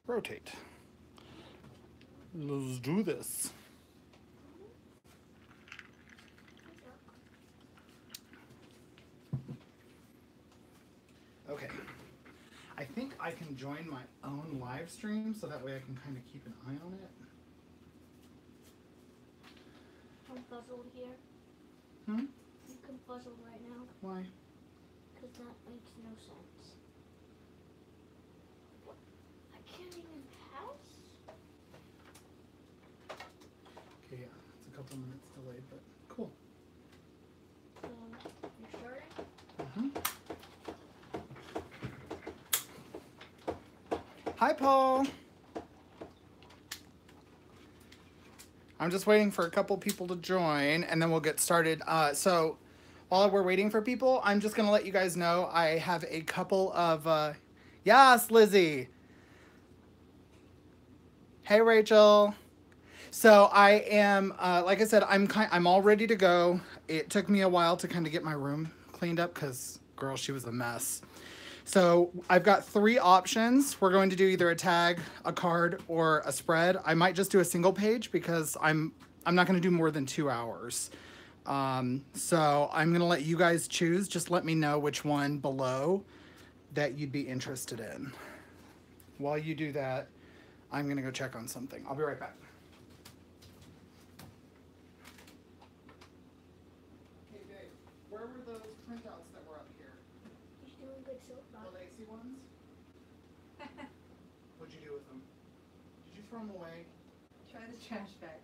Rotate. Let's do this. Okay. I think I can join my own live stream so that way I can kind of keep an eye on it. I'm puzzled here. Hmm? I'm puzzled right now. Why? Because that makes no sense. What? I can't even pass? Okay, yeah. It's a couple minutes delayed, but cool. You're starting? Mm-hmm. Hi, Paul. I'm just waiting for a couple people to join, and then we'll get started. So while we're waiting for people, I'm just going to let you guys know I have a couple of... yes, Lizzie. Hey, Rachel. So I am, like I said, I'm all ready to go. It took me a while to kind of get my room cleaned up because, girl, she was a mess. So I've got 3 options. We're going to do either a tag, a card, or a spread. I might just do a single page because I'm not going to do more than 2 hours. So I'm going to let you guys choose. Just let me know which one below that you'd be interested in. While you do that, I'm going to go check on something. I'll be right back. Hey, babe, where were those printouts that were up here? He's doing good so far. The lacy ones? What'd you do with them? Did you throw them away? Try the trash bag.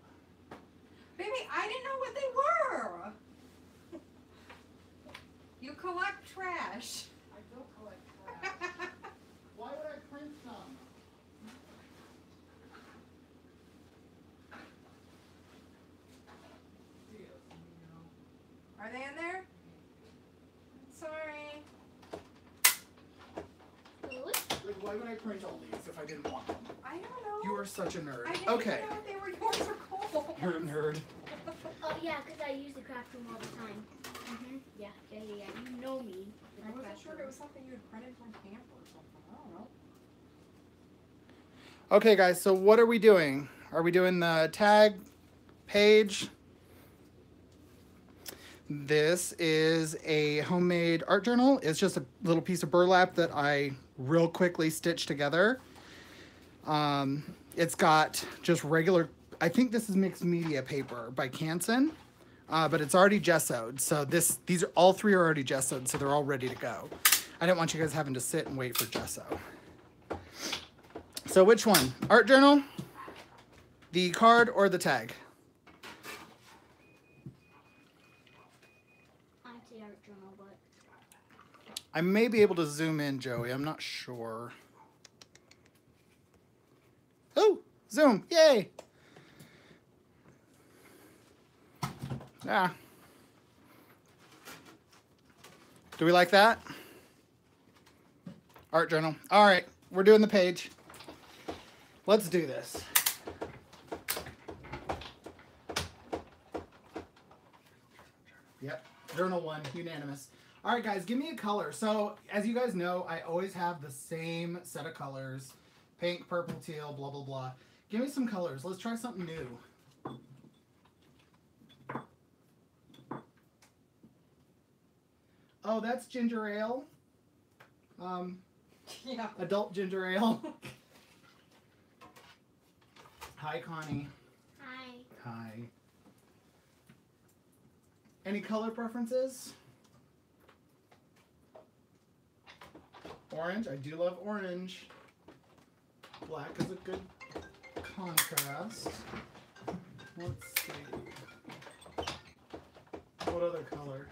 Baby, I didn't know what they were. You collect trash. I don't collect trash. Why would I print them? Are they in there? Sorry. Like, why would I print all these if I didn't want them? I don't know. You are such a nerd. I didn't Okay. know if they were yours or Cole's. You're a nerd. Oh, yeah, because I use the craft room all the time. Mm-hmm. Yeah. You know me. I wasn't sure if it was something you had printed from camp or something. I don't know. Okay, guys, so what are we doing? Are we doing the tag page? This is a homemade art journal. It's just a little piece of burlap that I real quickly stitched together. It's got just regular, I think this is mixed media paper by Canson, but it's already gessoed. So these are all 3 are already gessoed, so they're all ready to go. I didn't want you guys having to sit and wait for gesso. So which one? Art journal, the card, or the tag? I'd say art journal, but... I may be able to zoom in, Joey. I'm not sure. Oh, zoom. Yay. Yeah. Do we like that? Art journal. All right, we're doing the page. Let's do this. Yep, journal 1, unanimous. All right, guys, give me a color. So, as you guys know, I always have the same set of colors. Pink, purple, teal, blah, blah, blah. Give me some colors. Let's try something new. Oh, that's ginger ale. Yeah. Adult ginger ale. Hi, Connie. Hi. Hi. Any color preferences? Orange. I do love orange. Black is a good contrast. Let's see. What other color?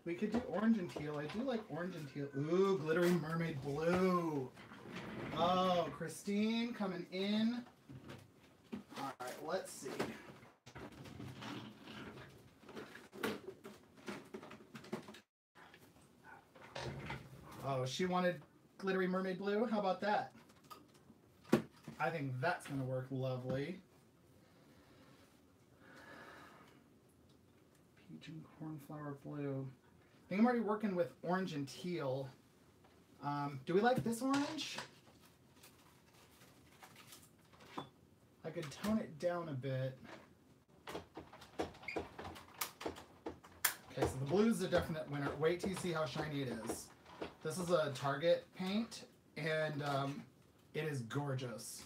We could do orange and teal. I do like orange and teal. Ooh, glittery mermaid blue. Oh, Christine coming in. All right, let's see. Oh, she wanted glittery mermaid blue? How about that? I think that's going to work lovely. Peach and cornflower blue. I think I'm already working with orange and teal. Do we like this orange? could tone it down a bit. Okay, so the blue is a definite winner. Wait till you see how shiny it is. This is a Target paint, and it is gorgeous.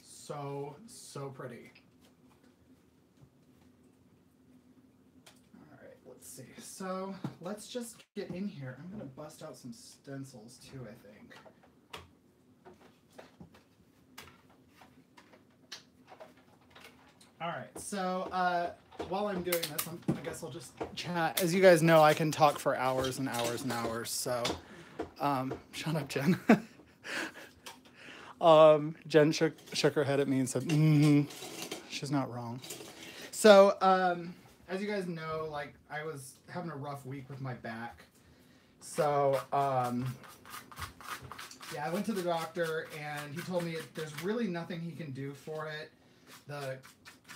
So, so pretty. Alright, let's see. So, let's just get in here. I'm going to bust out some stencils too, I think. Alright, so while I'm doing this, I guess I'll just chat. As you guys know, I can talk for hours and hours and hours, so shut up, Jen. Jen shook her head at me and said, mm-hmm. She's not wrong. So, as you guys know, like, I was having a rough week with my back. So, yeah, I went to the doctor, and he told me there's really nothing he can do for it. The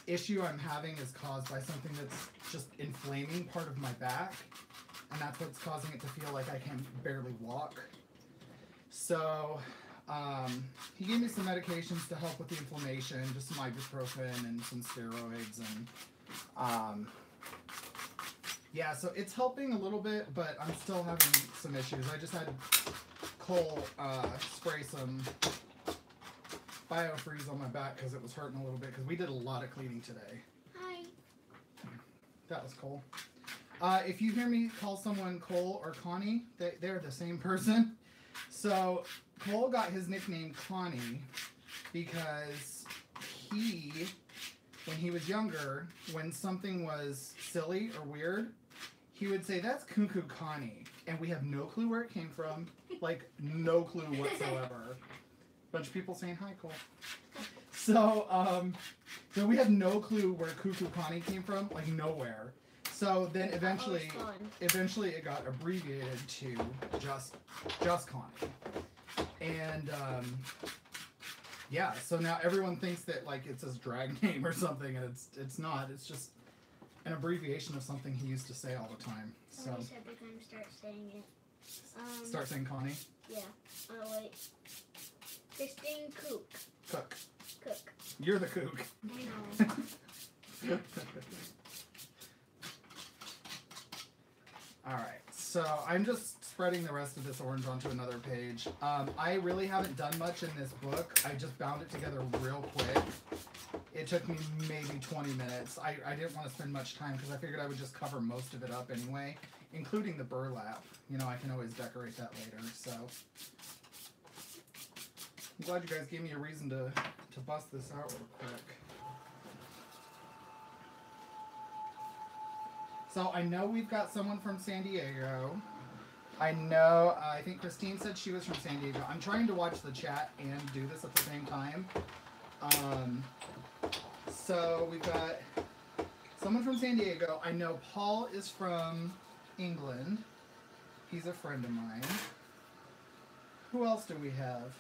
issue I'm having is caused by something that's just inflaming part of my back, and that's what's causing it to feel like I can barely walk. So he gave me some medications to help with the inflammation, just some ibuprofen and some steroids, and yeah, so it's helping a little bit, but I'm still having some issues. I just had Cole spray some BioFreeze on my back because it was hurting a little bit, because we did a lot of cleaning today. Hi. That was Cole. If you hear me call someone Cole or Connie, they're the same person. So Cole got his nickname Connie because when he was younger, when something was silly or weird, he would say, "That's Cuckoo Connie," and we have no clue where it came from, like no clue whatsoever. Bunch of people saying hi, Cole. So, so we have no clue where Cuckoo Connie came from, like nowhere. So then eventually it got abbreviated to just Connie. And yeah, so now everyone thinks that like it's his drag name or something, and it's not. It's just an abbreviation of something he used to say all the time. So Somebody said they're going to start saying it. Start saying Connie. Yeah. Oh wait. Christine Cook. Cook. Cook. You're the kook. I know. Alright, so I'm just spreading the rest of this orange onto another page. I really haven't done much in this book. I just bound it together real quick. It took me maybe 20 minutes. I didn't want to spend much time because I figured I would just cover most of it up anyway, including the burlap. You know, I can always decorate that later, so. I'm glad you guys gave me a reason to bust this out real quick. So I know we've got someone from San Diego. I know, I think Christine said she was from San Diego. I'm trying to watch the chat and do this at the same time. So we've got someone from San Diego. I know Paul is from England. He's a friend of mine. Who else do we have?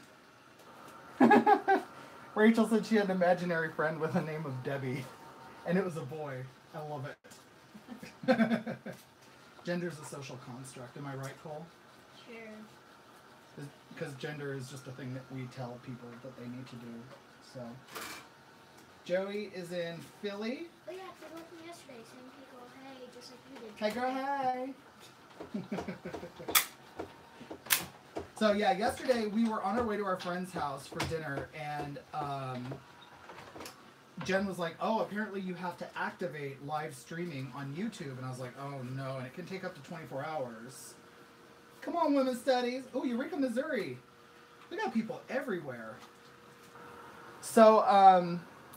Rachel said she had an imaginary friend with the name of Debbie, and it was a boy. I love it. Gender's a social construct. Am I right, Cole? Sure. Because gender is just a thing that we tell people that they need to do. So, Joey is in Philly. Oh yeah, they went from yesterday saying people, hey, just like you did. Hey girl, hey. So yeah, yesterday we were on our way to our friend's house for dinner, and Jen was like, "Oh, apparently you have to activate live streaming on YouTube," and I was like, "Oh no!" And it can take up to 24 hours. Come on, Women's Studies. Oh, Eureka, Missouri. We got people everywhere. So,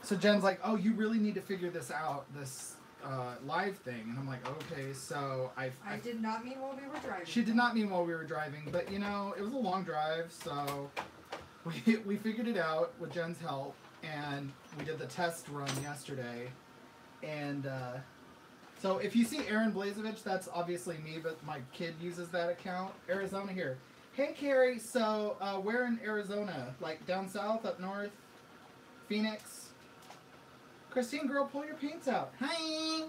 so Jen's like, "Oh, you really need to figure this out, this live thing," and I'm like, "Okay." So I did not mean while we were driving. She did not mean while we were driving, but you know, it was a long drive, so we figured it out with Jen's help, and we did the test run yesterday. And so if you see Aaron Blazevich, that's obviously me, but my kid uses that account. Arizona here. Hey Carrie, so where in Arizona? Like down south, up north? Phoenix? Christine, girl, pull your paints out. Hi!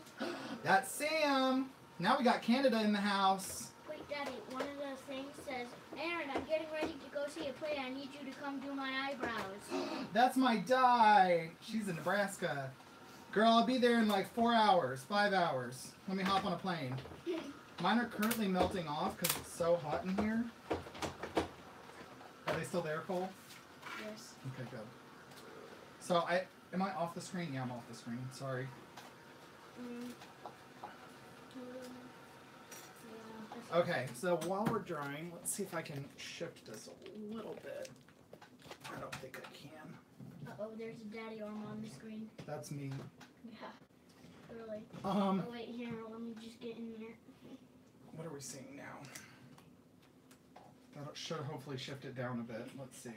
That's Sam! Now we got Canada in the house. Wait, Daddy, one of the things says, Aaron, I'm getting ready to go see a play. I need you to come do my eyebrows. That's my dye. She's in Nebraska. Girl, I'll be there in like 4 hours, 5 hours. Let me hop on a plane. Mine are currently melting off because it's so hot in here. Are they still there, Cole? Yes. Okay, good. So am I off the screen? Yeah, I'm off the screen. Sorry. Okay, so while we're drying, let's see if I can shift this a little bit. I don't think I can. Uh-oh, there's a daddy arm on the screen. That's me. Yeah. Really. Um, Oh, wait, here, let me just get in there. What are we seeing now? That should hopefully shift it down a bit. Let's see.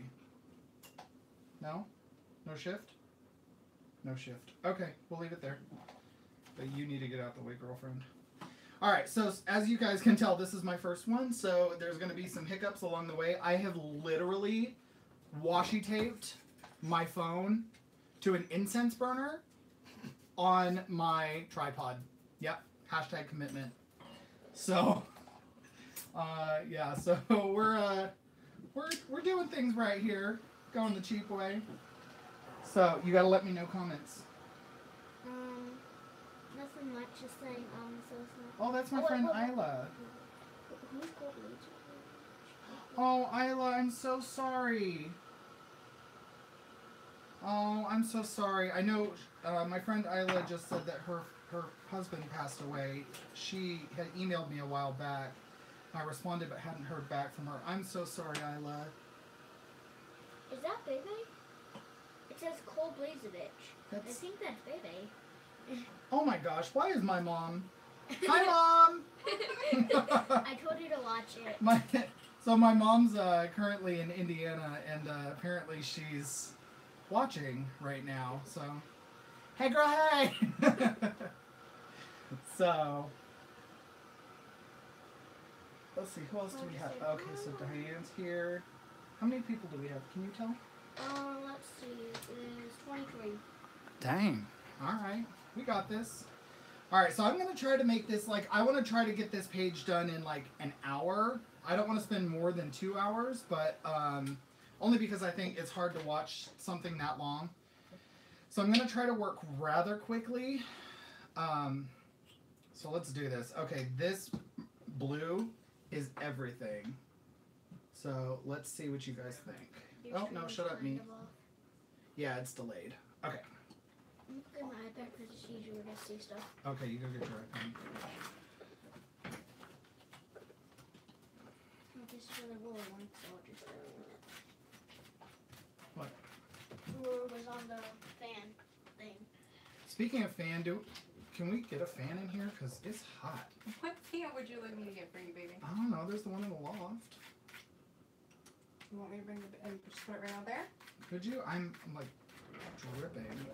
No? No shift? No shift. Okay, we'll leave it there. But you need to get out the way, girlfriend. Alright, so as you guys can tell, this is my first one, so there's going to be some hiccups along the way. I have literally washi taped my phone to an incense burner on my tripod. Yep, hashtag commitment. So, yeah, so we're doing things right here, going the cheap way. So you gotta let me know comments. Nothing much, just saying, so sorry. Oh, that's my Oh, wait, friend wait. Isla. Who's called Leech? Oh, Isla, I'm so sorry. Oh, I'm so sorry. I know my friend Isla just said that her husband passed away. She had emailed me a while back. I responded but hadn't heard back from her. I'm so sorry, Isla. Is that Bebe? It says Cole Blazevich. I That's, think that's Bebe. oh my gosh, why is my mom? Hi, Mom! I told you to watch it. So my mom's currently in Indiana, and apparently she's watching right now. So, hey, girl, hey! So, let's see, who else do we have? Okay, so Diane's here. How many people do we have? Can you tell? Let's see. There's 23. Dang. All right, we got this. All right, so I'm gonna try to make this I want to try to get this page done in like an hour. I don't want to spend more than 2 hours, but only because I think it's hard to watch something that long. So I'm gonna try to work rather quickly. So let's do this. Okay, this blue is everything. So let's see what you guys think. Oh no, shut up, me. Yeah, it's delayed. Okay. I'm looking at my iPad because it's easier to see stuff. Okay, you go get your iPhone. This is for the ruler one, so I'll just go with it. What? The ruler was on the fan thing. Speaking of fan, can we get a fan in here? Because it's hot. What fan would you like me to get for you, baby? I don't know. There's the one in the loft. You want me to bring it and just put it right out there? Could you? I'm like dripping.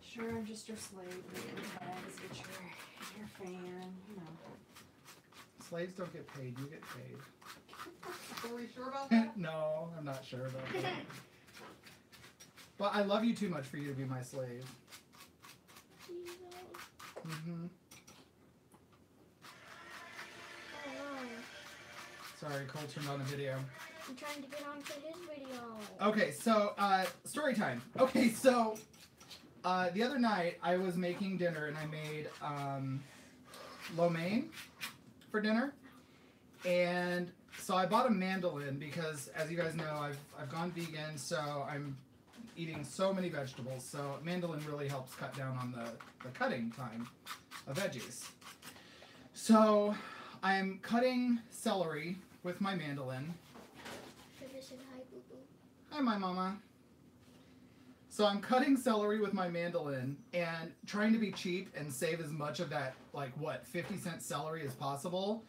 Sure, I'm just your slave. Let's get your fan, you know. Slaves don't get paid. You get paid. Are we sure about that? No, I'm not sure about that. But I love you too much for you to be my slave. Mm-hmm. Oh, Sorry, Cole turned on a video. I'm trying to get onto his video. Okay, so story time. Okay, so the other night I was making dinner and I made lo mein for dinner, and so I bought a mandolin because, as you guys know, I've gone vegan, so I'm eating so many vegetables. So mandolin really helps cut down on the cutting time of veggies. So I'm cutting celery with my mandolin. Hi, Boo Boo. Hi, my mama. So I'm cutting celery with my mandolin and trying to be cheap and save as much of that, 50-cent celery as possible.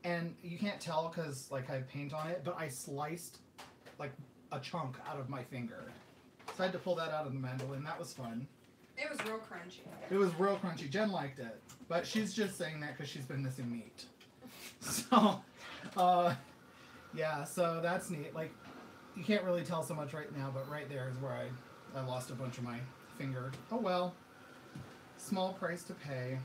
And you can't tell because, I have paint on it, but I sliced, a chunk out of my finger. So I had to pull that out of the mandolin. That was fun. It was real crunchy. It was real crunchy. Jen liked it. But she's just saying that because she's been missing meat. So, yeah, so that's neat. You can't really tell so much right now, but right there is where I lost a bunch of my finger. Oh well. Small price to pay.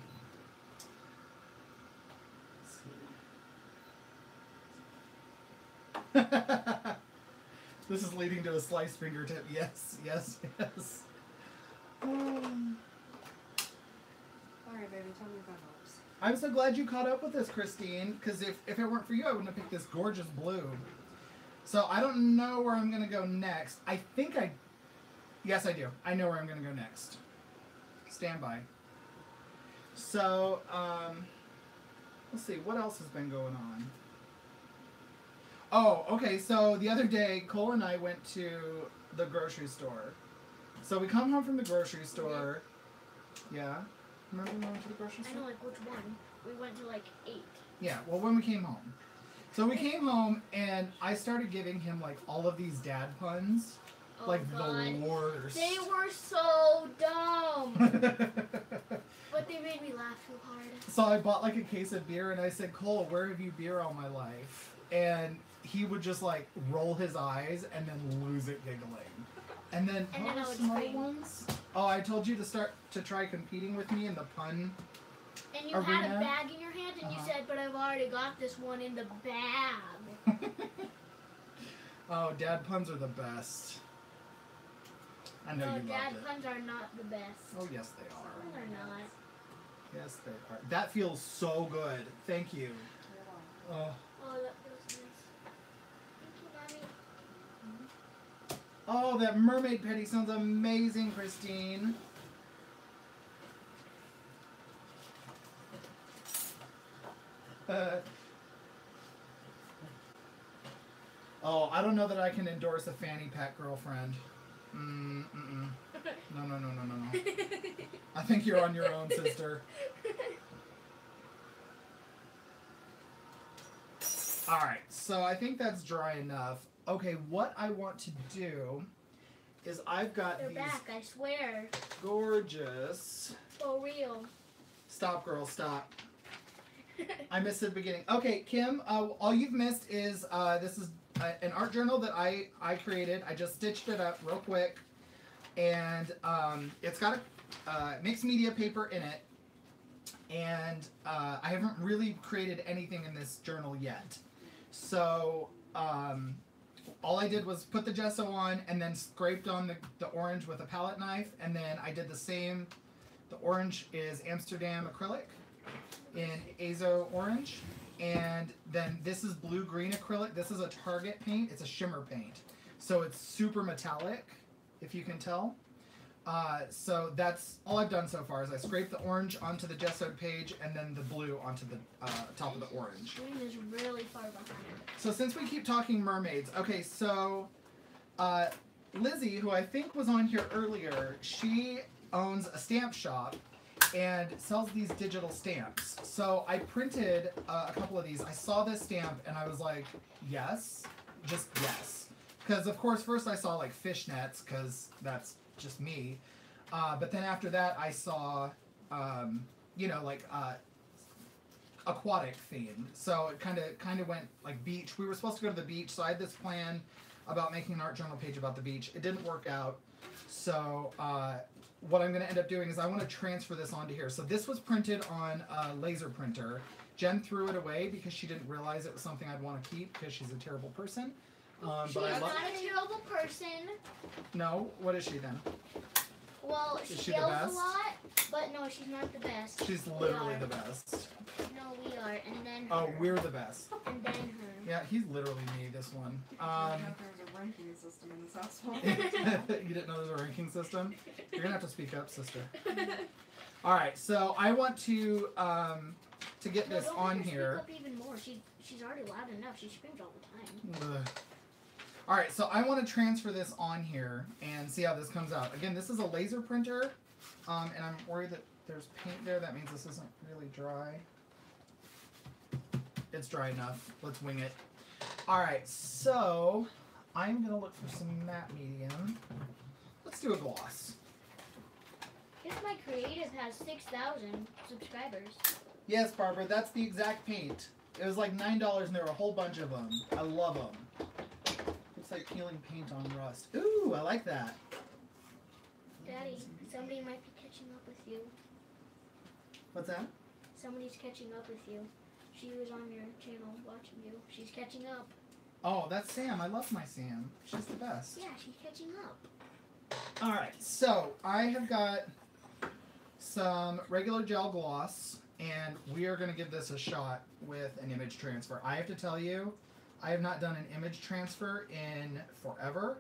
This is leading to a sliced fingertip. Yes, yes, yes. Alright, baby, tell me about hopes. I'm so glad you caught up with this, Christine, because if it weren't for you, I wouldn't have picked this gorgeous blue. So I don't know where I'm going to go next. Yes, I do. I know where I'm going to go next. Stand by. So, let's see. What else has been going on? Oh, okay. So the other day, Cole and I went to the grocery store. So we come home from the grocery store. Yeah? Remember when we went to the grocery I store? know, like, which one? We went to, like, 8. Yeah, well, when we came home. So we came home, and I started giving him, like, all of these dad puns. Oh, Like, God. the worst. They were so dumb. But they made me laugh too hard. So I bought, like, a case of beer, and I said, Cole, where have you beer all my life? And he would just, like, roll his eyes and then lose it giggling. And then, And what then were I would some other scream. ones? Oh, I told you to try competing with me in the pun. And you had Arena? a bag in your hand, and you said, but I've already got this one in the bag. Oh, dad puns are the best. I know No, you dad loved it. puns are not the best. Oh, yes, they No, are. they're not. Yes, they are. That feels so good. Thank you. Oh, Oh, that feels nice. Thank you, Mommy. oh, that mermaid petty sounds amazing, Christine. Oh, I don't know that I can endorse a fanny pack girlfriend. Mm-mm. No. I think you're on your own, sister. Alright, so I think that's dry enough. Okay, what I want to do is I've got They're these back, I swear. gorgeous... For real. Stop, girl, stop. I missed the beginning. Okay, Kim, all you've missed is this is an art journal that I created. I just stitched it up real quick. And it's got a mixed media paper in it. And I haven't really created anything in this journal yet. So all I did was put the gesso on and then scraped on the orange with a palette knife. And then I did the same. The orange is Amsterdam acrylic in Azo orange. And then this is blue-green acrylic. This is a Target paint. It's a shimmer paint. So it's super metallic, if you can tell. So that's all I've done so far is I scraped the orange onto the gessoed page and then the blue onto the top of the orange. Green is really far behind. So since we keep talking mermaids, okay, so Lizzie, who I think was on here earlier, she owns a stamp shop and sells these digital stamps. So I printed a couple of these. I saw this stamp and I was like, yes, just yes. Because of course, first I saw like fishnets, because that's just me. But then after that, I saw, like aquatic themed. So it kind of went like beach. We were supposed to go to the beach, so I had this plan about making an art journal page about the beach. It didn't work out. So what I'm going to end up doing is I want to transfer this onto here. So this was printed on a laser printer. Jen threw it away because she didn't realize it was something I'd want to keep because she's a terrible person. She's But I not a terrible person. No, what is she then? Well, Is she she the yells best? a lot, but no, she's not the best. She's We literally are. the best. No, we are, and then her. Oh, we're the best. And then her. Yeah, he's literally me, this one. I didn't know if there was a ranking system in this household. You didn't know there's a ranking system? You're gonna have to speak up, sister. Alright, so I want to get No, this don't on make her here. Speak up even more. She's already loud enough. She screams all the time. Ugh. Alright, so I want to transfer this on here and see how this comes out. Again, this is a laser printer, and I'm worried that there's paint there. That means this isn't really dry. It's dry enough. Let's wing it. Alright, so I'm going to look for some matte medium. Let's do a gloss. Guess my creative has 6,000 subscribers. Yes, Barbara, that's the exact paint. It was like $9 and there were a whole bunch of them. I love them. Looks like peeling paint on rust. Ooh, I like that. Daddy, somebody might be catching up with you. What's that? Somebody's catching up with you. She was on your channel watching you. She's catching up. Oh, that's Sam. I love my Sam. She's the best. Yeah, she's catching up. All right, so I have got some regular gel gloss, and we are going to give this a shot with an image transfer. I have to tell you, I have not done an image transfer in forever.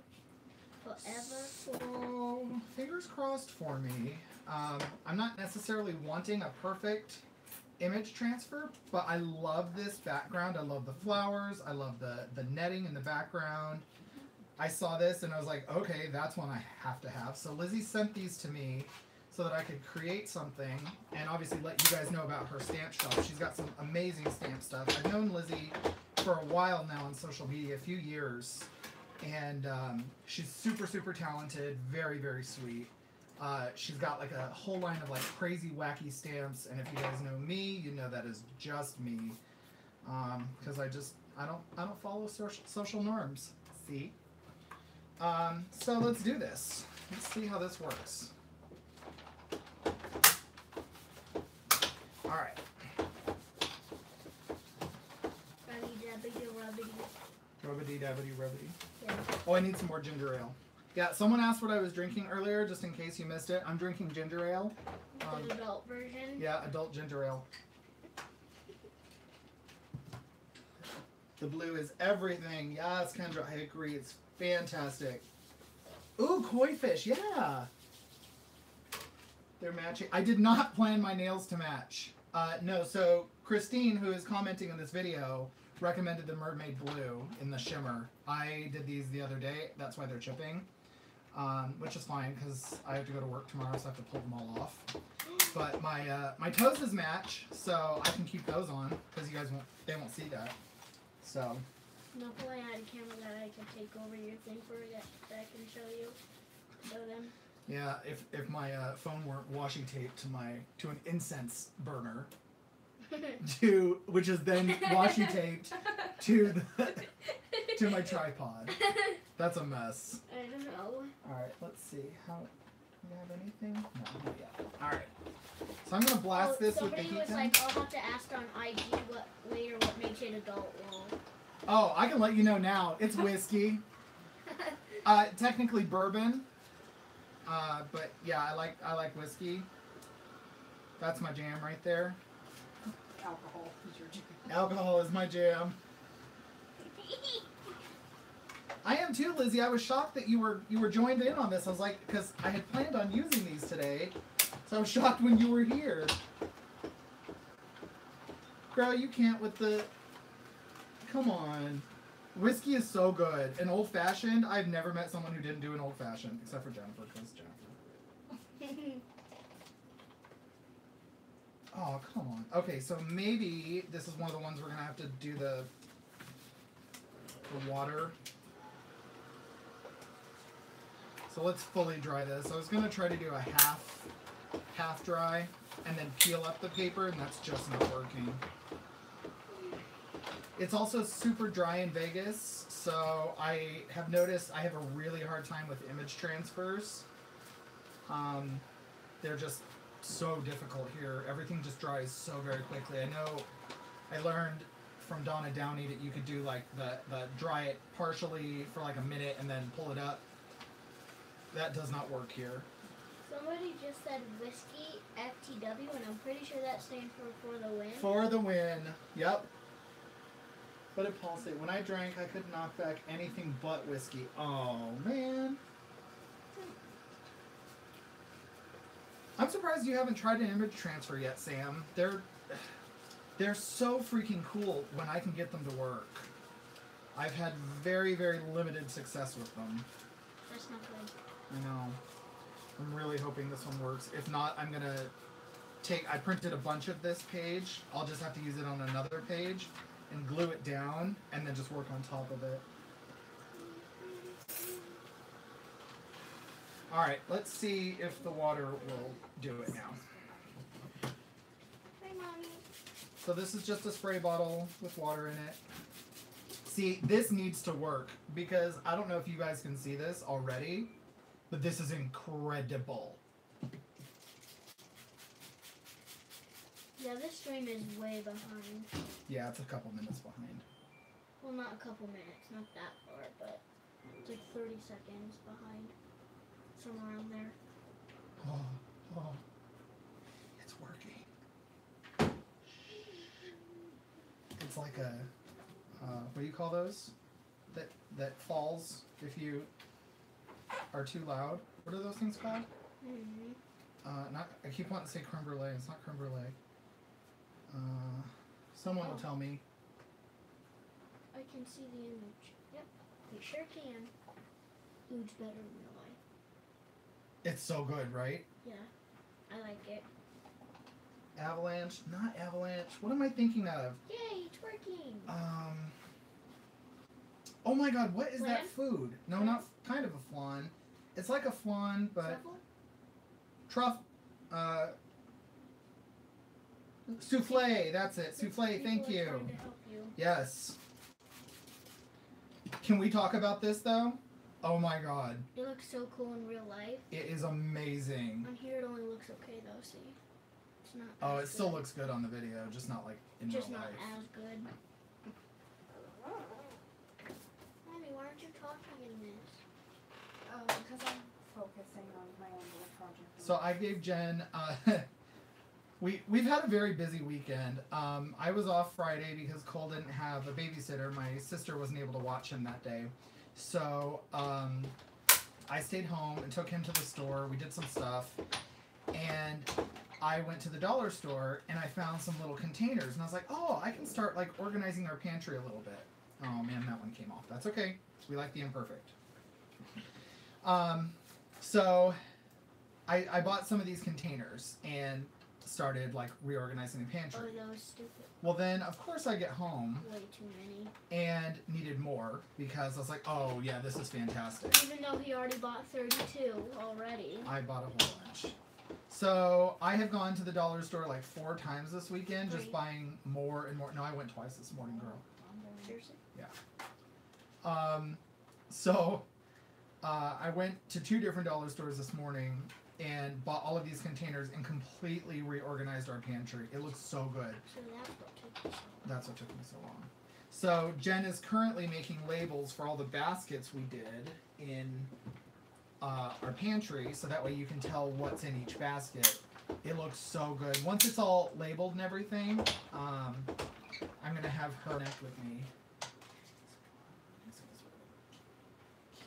So, fingers crossed for me. I'm not necessarily wanting a perfect image transfer, but I love this background. I love the flowers. I love the netting in the background. I saw this and I was like, okay, that's one I have to have. So Lizzie sent these to me so that I could create something and obviously let you guys know about her stamp shop. She's got some amazing stamp stuff. I've known Lizzie for a while now on social media, a few years. And she's super, super talented, very, very sweet. She's got like a whole line of like crazy, wacky stamps. And if you guys know me, you know that is just me. Because I don't follow social norms. See? So let's do this. Let's see how this works. All right. Rubbity dabbity rubbity. Yeah. Oh, I need some more ginger ale. Yeah, someone asked what I was drinking earlier, just in case you missed it. I'm drinking ginger ale. The adult version. Yeah, adult ginger ale. The blue is everything. Yes, Kendra, I agree. It's fantastic. Ooh, koi fish. Yeah. They're matching. I did not plan my nails to match. No, so Christine, who is commenting on this video, recommended the mermaid blue in the shimmer. I did these the other day. That's why they're chipping. Which is fine because I have to go to work tomorrow, so I have to pull them all off. But my toes match, so I can keep those on because you guys won't see that. So. Hopefully I had a camera that I can take over your thing for that I can show you. Show them. Yeah, if my phone weren't washi taped to an incense burner, which is then washi taped to my tripod. That's a mess. I don't know. All right, let's see. Do you have anything? No, not yet. All right. So I'm gonna blast this with the heat gun. Somebody was like, I'll have to ask on IG what makes it adult roll. Oh, I can let you know now. It's whiskey. Technically bourbon. But yeah, I like whiskey. That's my jam right there. Alcohol is your jam. Alcohol is my jam. I am too, Lizzie. I was shocked that you were joined in on this. I was like, because I had planned on using these today, so I was shocked when you were here. Girl, you can't with the. Come on. Whiskey is so good. An old fashioned, I've never met someone who didn't do an old fashioned, except for Jennifer, because Jennifer. Oh, come on. Okay, so maybe this is one of the ones we're going to have to do the water. So let's fully dry this. I was going to try to do a half dry and then peel up the paper, and that's just not working. It's also super dry in Vegas, so I have noticed I have a really hard time with image transfers. They're just so difficult here. Everything just dries so very quickly. I know I learned from Donna Downey that you could do like the dry it partially for like a minute and then pull it up. That does not work here. Somebody just said whiskey FTW, and I'm pretty sure that stands for the win. For the win. Yep. What did Paul say? When I drank, I could knock back anything but whiskey. Oh, man. I'm surprised you haven't tried an image transfer yet, Sam. They're so freaking cool when I can get them to work. I've had very, very limited success with them. That's not good. I know. I'm really hoping this one works. If not, I'm going to I printed a bunch of this page. I'll just have to use it on another page and glue it down and then just work on top of it. Alright, let's see if the water will do it now. Hi, Mommy. So this is just a spray bottle with water in it. See, this needs to work because I don't know if you guys can see this already, but this is incredible. Yeah, this stream is way behind. Yeah, it's a couple minutes behind. Well, not a couple minutes, not that far, but it's like 30 seconds behind. Somewhere around there. Oh, it's working. It's like a, what do you call those? That falls if you are too loud. What are those things called? I keep wanting to say creme brulee. It's not creme brulee. Someone will tell me. I can see the image. Yep, you sure can. Food's better in real life. It's so good, right? Yeah, I like it. Avalanche, not avalanche. What am I thinking of? Yay, it's working. Oh my God, what is that Flan? food? No, not kind of a flan. It's like a flan, but Truffle? Souffle. That's it. Souffle. Thank People are you. trying to help you. Yes. Can we talk about this though? Oh my God, It looks so cool in real life. it is amazing. On here, it only looks okay though. See, it's not. Oh, as it still good. looks good on the video, just not like in Just real not life. as good. Mommy, why aren't you talking in this? Because I'm focusing on my own little project. So I gave Jen. We've had a very busy weekend. I was off Friday because Cole didn't have a babysitter. My sister wasn't able to watch him that day, so I stayed home and took him to the store. We did some stuff, and I went to the dollar store and I found some little containers, and I was like, oh, I can start like organizing our pantry a little bit. Oh man, that one came off. That's okay. We like the imperfect. So I bought some of these containers and started like reorganizing the Oh, pantry. those stupid. Well then, of course, I get home Way too many. and needed more because I was like, oh yeah, this is fantastic. Even though he already bought 32 already. I bought a whole bunch. So I have gone to the dollar store like 4 times this weekend, just Right. buying more and more. No, I went twice this morning, girl. Seriously? So I went to 2 different dollar stores this morning and bought all of these containers and completely reorganized our pantry. It looks so good. So that's what took you so That's what took me so long. So Jen is currently making labels for all the baskets we did in our pantry, so that way you can tell what's in each basket. It looks so good. Once it's all labeled and everything, I'm gonna have her connect with me.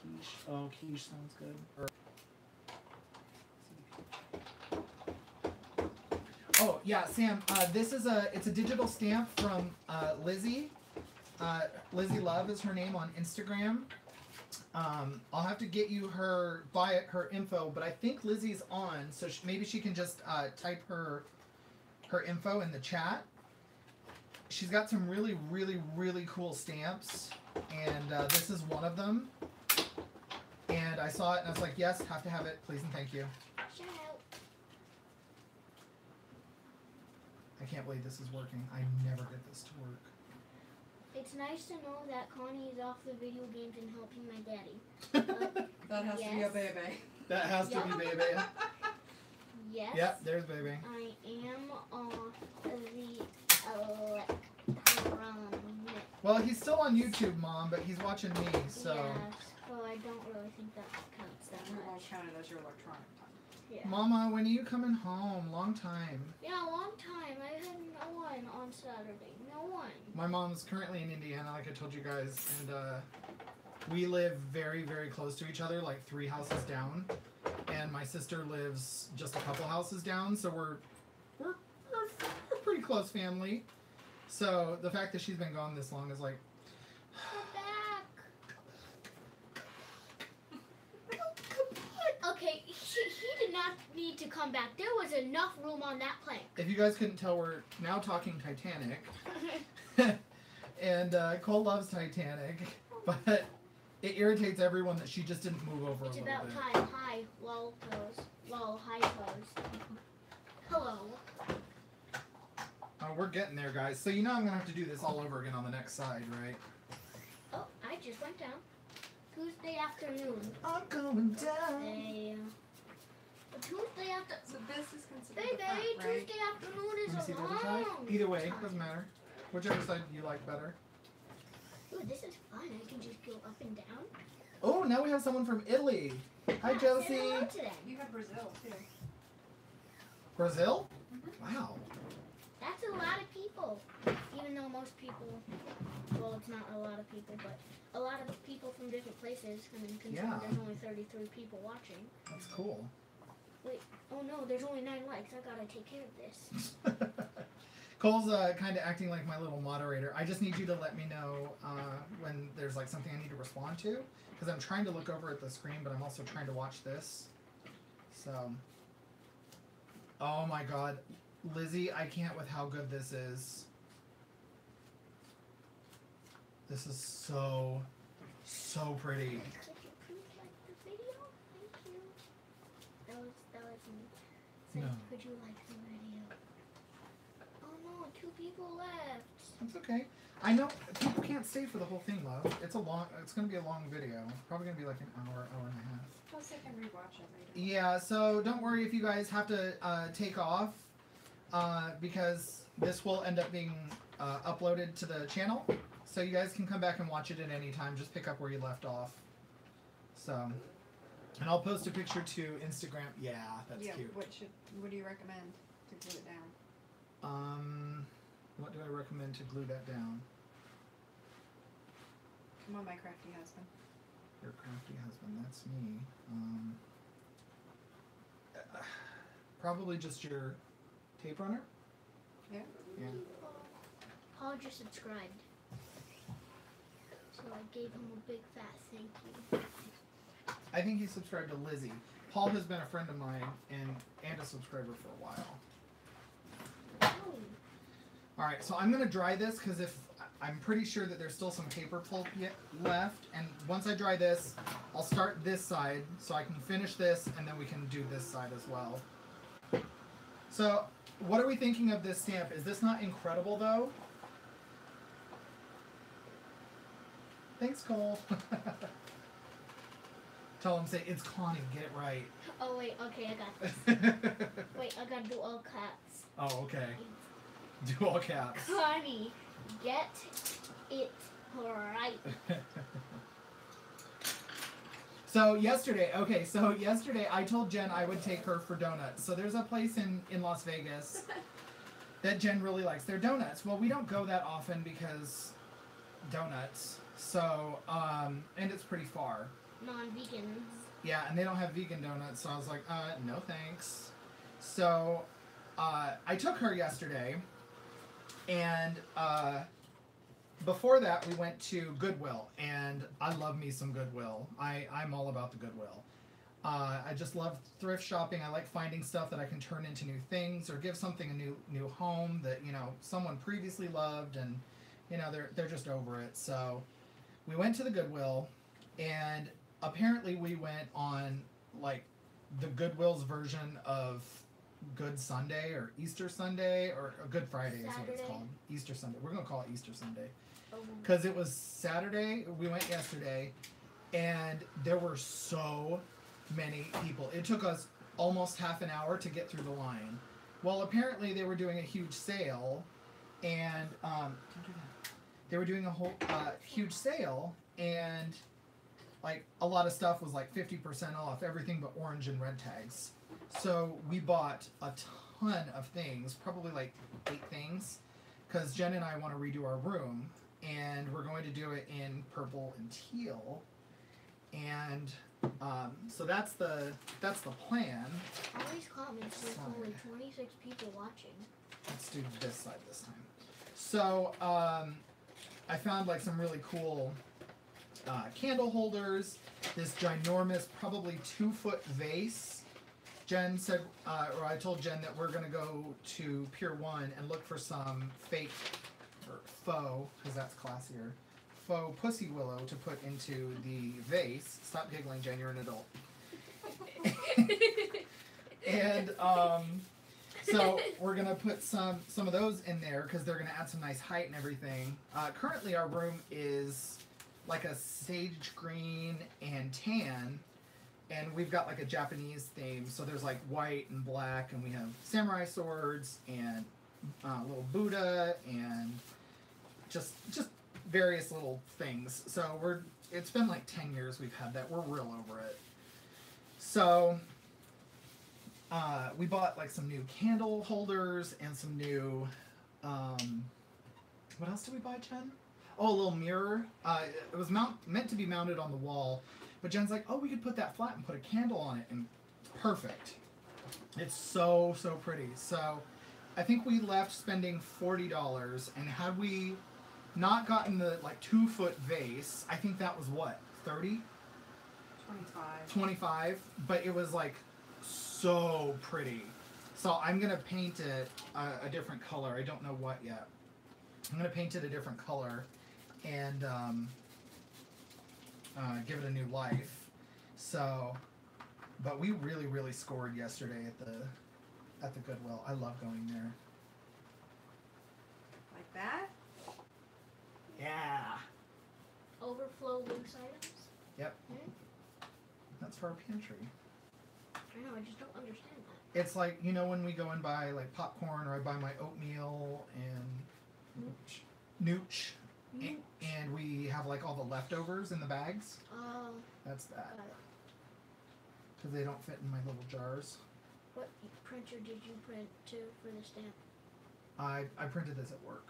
Quiche. Oh, quiche sounds good. Oh yeah, Sam. This is it's a digital stamp from Lizzie. Lizzie Love is her name on Instagram. I'll have to get you her info, but I think Lizzie's on, so maybe she can just type her info in the chat. She's got some really, really, really cool stamps, and this is one of them. And I saw it, and I was like, yes, have to have it, please and thank you. Shout out. I can't believe this is working. I never get this to work. It's nice to know that Connie is off the video games and helping my daddy. That has to be a Yes. baby. That has to be baby. Yes. Yep, there's baby. I am off the electronic. Well, he's still on YouTube, Mom, but he's watching me, so. Yes. So I don't really think that counts that You won't much. count it as your electronic time. Yeah. Mama, when are you coming home? Long time. Yeah, a long time. I had no one on Saturday. No one. My mom's currently in Indiana, like I told you guys, and we live very, very close to each other, like 3 houses down. And my sister lives just a couple houses down, so we're a pretty close family. So the fact that she's been gone this long is like, Come back. Okay, he did not need to come back. There was enough room on that plank. if you guys couldn't tell, we're now talking Titanic. And Cole loves Titanic, but it irritates everyone that she just didn't move over It's a little about bit. time. Hi, lol pose. Lol, hi pose. Hello. Oh, we're getting there, guys. So you know I'm gonna have to do this all over again on the next side, right? Oh, I just went down. Tuesday afternoon. I'm going down. Tuesday after. So this is considered Baby, the front, right? Tuesday afternoon is Let me see a the other long side. Either way, time. doesn't matter. Whichever side you like better. Ooh, this is fun. I can just go up and down. Oh, now we have someone from Italy. Hi, Yeah, Josie. say hello to them. You have Brazil too. Brazil? Mhm. Wow. That's a lot of people. Even though most people, well, it's not a lot of people, but a lot of people from different places. I mean, considering Yeah. there's only 33 people watching. That's cool. Oh no, there's only 9 likes. I gotta take care of this. Cole's kind of acting like my little moderator. I just need you to let me know when there's like something I need to respond to, because I'm trying to look over at the screen, but I'm also trying to watch this. So, oh my God, Lizzie, I can't with how good this is. This is so pretty. Could you please like the video? Thank you. That was me. Said, No. could you like the video? Oh no, 2 people left. That's okay. I know people can't stay for the whole thing, love. It's gonna be a long video. Probably gonna be like an hour and a half. Plus, I can rewatch it later. Yeah, so don't worry if you guys have to take off because this will end up being uploaded to the channel. So you guys can come back and watch it at any time. Just pick up where you left off. So, and I'll post a picture to Instagram. Yeah, that's Yeah. cute. What do you recommend to glue it down? What do I recommend to glue that down? Come on, my crafty husband. Your crafty husband, that's me. Probably just your tape runner. Yeah. Yeah. Paul just subscribed. So I gave him a big fat thank you. I think he subscribed to Lizzie. Paul has been a friend of mine and a subscriber for a while. Oh, All right, so I'm gonna dry this because I'm pretty sure that there's still some paper pulp yet left, and once I dry this, I'll start this side so I can finish this, and then we can do this side as well. So, what are we thinking of this stamp? Is this not incredible though? Thanks, Cole. Tell him, say, it's Connie, get it right. oh wait, okay, I got this. Wait, I gotta do all caps. Oh, okay. Do all caps. Connie, get it right. So yesterday I told Jen I would take her for donuts. So there's a place in Las Vegas that Jen really likes their donuts. Well, we don't go that often because donuts. So, and it's pretty far. Non-vegans. Yeah, and they don't have vegan donuts. So I was like, no thanks. So, I took her yesterday, and before that we went to Goodwill, and I love me some Goodwill. I'm all about the Goodwill. I just love thrift shopping. I like finding stuff that I can turn into new things or give something a new home that, you know, someone previously loved, and you know, they're just over it. So we went to the Goodwill, and apparently we went on like the Goodwill's version of Good Sunday or Easter Sunday or Good Friday is what it's Saturday. called. Easter Sunday. We're gonna call it Easter Sunday Oh, because it was Saturday. We went yesterday, and there were so many people. It took us almost half an hour to get through the line. Well, apparently they were doing a huge sale, and don't do that. They were doing a whole huge sale, and like a lot of stuff was like 50% off, everything but orange and red tags. So we bought a ton of things, probably like 8 things, because Jen and I want to redo our room, and we're going to do it in purple and teal. And so that's the plan. all these comments, there's Sorry. only 26 people watching. Let's do this side this time. So I found like some really cool candle holders, this ginormous, probably 2-foot vase. Jen said, or I told Jen that we're gonna go to Pier 1 and look for some fake, or faux, because that's classier, faux pussy willow to put into the vase. Stop giggling, Jen, you're an adult. And so we're gonna put some of those in there because they're gonna add some nice height and everything. Currently our room is like a sage green and tan, and we've got like a Japanese theme. So there's like white and black, and we have samurai swords and little Buddha and just various little things. So it's been like 10 years we've had that. We're real over it. So we bought like some new candle holders and some new, what else did we buy, Jen? Oh, a little mirror. It was meant to be mounted on the wall, but Jen's like, oh, we could put that flat and put a candle on it, and perfect. It's so pretty. So I think we left spending $40, and had we not gotten the like 2-foot vase, I think that was what, 30? 25, but it was like so pretty. So I'm gonna paint it a different color. I don't know what yet. I'm gonna paint it a different color and give it a new life. So, but we really scored yesterday at the Goodwill. I love going there. Like that? Yeah. Overflow loose items. Yep. Hmm? That's for our pantry. I know. I just don't understand that. It's like, you know, when we go and buy like popcorn, or I buy my oatmeal and nooch, and we have like all the leftovers in the bags. Oh. That's that. Got it. Because they don't fit in my little jars. What printer did you print to for the stamp? I printed this at work.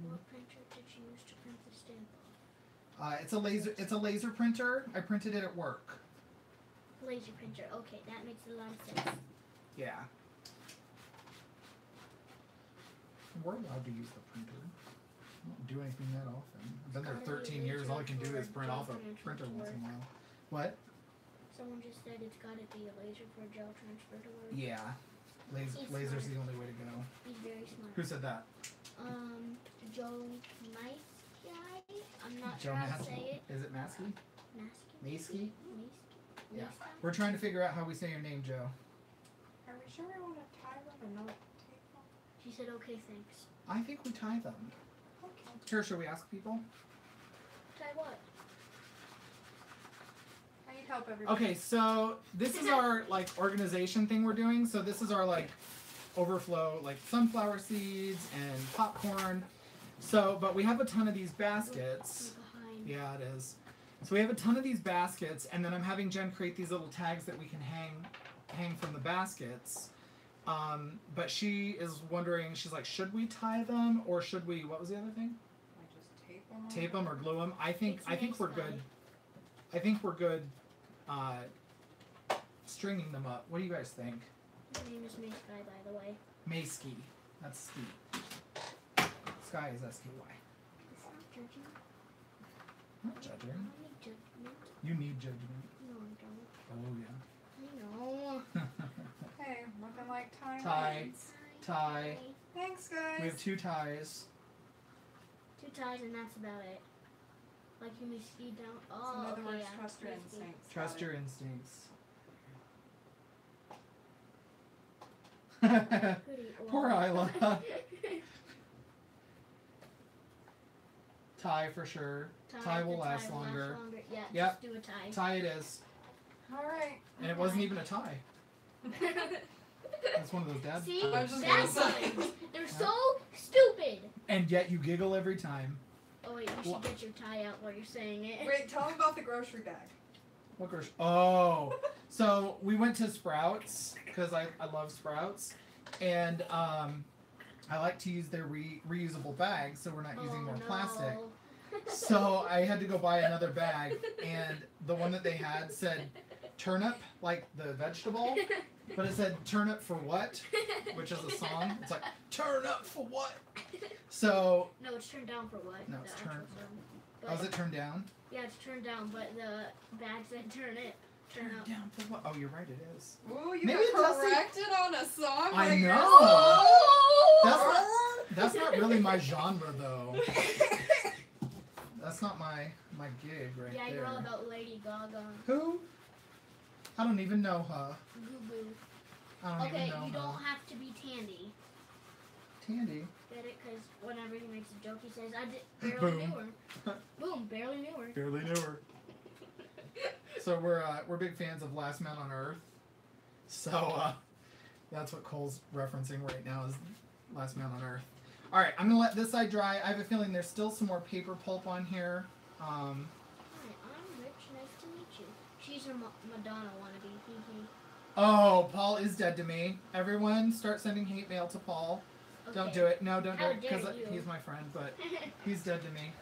What printer did you use to print the stamp? It's a laser printer. I printed it at work. Laser printer. Okay, that makes a lot of sense. Yeah. We're allowed to use the printer. I don't do anything that often. I've been there Gotta be 13 years. All I can do laser is print for off a gel printer transfer to once in a work. while. What? Someone just said it's got to be a laser for gel transfer to work. Yeah. He's Laser's smart. the only way to go. He's very smart. Who said that? Joe Nice guy. I'm not Joe sure how to Maskey? say it. Is it Maskey? Maskey? Maskey? Yeah. Maskey? We're trying to figure out how we say your name, Joe. Are we sure we want to tie them and not tape them? She said, okay, thanks. I think we tie them. Okay. Here, should we ask people? Tie what? I need help, everybody. Okay, so this is our like organization thing we're doing. So this is our like overflow, like sunflower seeds and popcorn. So, but we have a ton of these baskets. You're behind. Yeah, it is. So we have a ton of these baskets, and then I'm having Jen create these little tags that we can hang from the baskets. But she is wondering, she's like, should we tie them or should we? What was the other thing? I just tape them. Tape them or glue them? I think It's we're nice good. I think we're good. Stringing them up. What do you guys think? My name is Mace Guy, by the way. Maysky. That's Ski. Sky is S-K-Y. It's not judging. I'm not judging. I don't need judgment. You need judgment. No, I don't. Oh yeah. I know. Hey, looking like time. Tie. Tie. Thanks, guys. We have 2 ties. 2 ties and that's about it. Like you may ski down. So Oh, in other okay, words, yeah. trust your Ski. instincts. Trust your instincts. Pretty Poor old. Isla. Tie for sure. Tie will the last will longer. Yeah, Yep. just do a tie. Tie it is. All right. And it wasn't even a tie. That's one of those dad See, I was just that's gonna say. why. They're so stupid. And yet you giggle every time. Oh wait, you Wha- should get your tie out while you're saying it. Wait, tell them about the grocery bag. What grocery? Oh, so we went to Sprouts because I love Sprouts, and I like to use their reusable bags, so we're not using more plastic. So I had to go buy another bag, and the one that they had said turnip, like the vegetable, but it said turnip for what, which is a song. It's like turn up for what? So No, it's turned down for what? No, the it's actual turned- song. oh, is it turned down? Yeah, it's turned down, but the bag said turn it. Turn up. down for what? Oh, you're right. It is. Ooh, you Maybe it got does say- corrected on a song. I by know. yourself. That's not really my genre though. That's not my gig right Yeah, there. you're all about Lady Gaga. Who? I don't even know her. Goo Boo. I don't Okay, even know you her. don't have to be Tandy. Tandy. Get it? Because whenever he makes a joke, he says, I barely Boom. knew her. Boom, barely knew her. Barely knew her. So we're big fans of Last Man on Earth. So that's what Cole's referencing right now is Last Man on Earth. All right, I'm gonna let this side dry. I have a feeling there's still some more paper pulp on here. Hi, I'm Rich. Nice to meet you. She's a Madonna wannabe. Hee hee. Oh, Paul is dead to me. Everyone, start sending hate mail to Paul. Okay. Don't do it. No, don't do How it because dare you. he's my friend, but he's dead to me.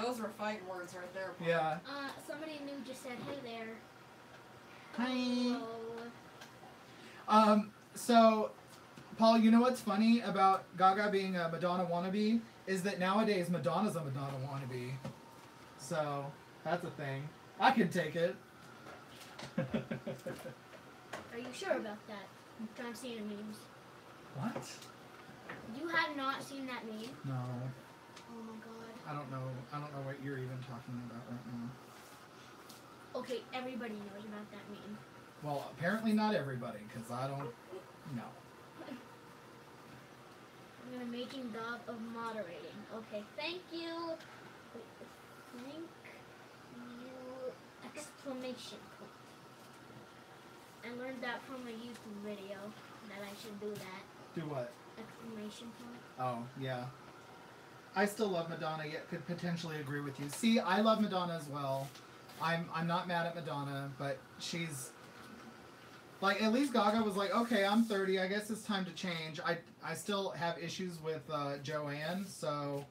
Those were fight words right there. Paul. Yeah. Somebody new just said, "Hey there." Hi. Hello. So, Paul, you know what's funny about Gaga being a Madonna wannabe is that nowadays Madonna's a Madonna wannabe. So, that's a thing. I can take it. Are you sure about that? I'm seeing the memes. What? You have not seen that meme? No. Oh my god. I don't know. I don't know what you're even talking about right now. Okay, everybody knows about that meme. Well, apparently not everybody, because I don't know. I'm gonna making job of moderating. Okay, thank you. Wait, thank you! Exclamation point. I learned that from a YouTube video that I should do that. Do what? Exclamation point. Oh, yeah. I still love Madonna, yet could potentially agree with you. See, I love Madonna as well. I'm not mad at Madonna, but she's like, at least Gaga was like, okay, I'm 30, I guess it's time to change. I still have issues with Joanne, so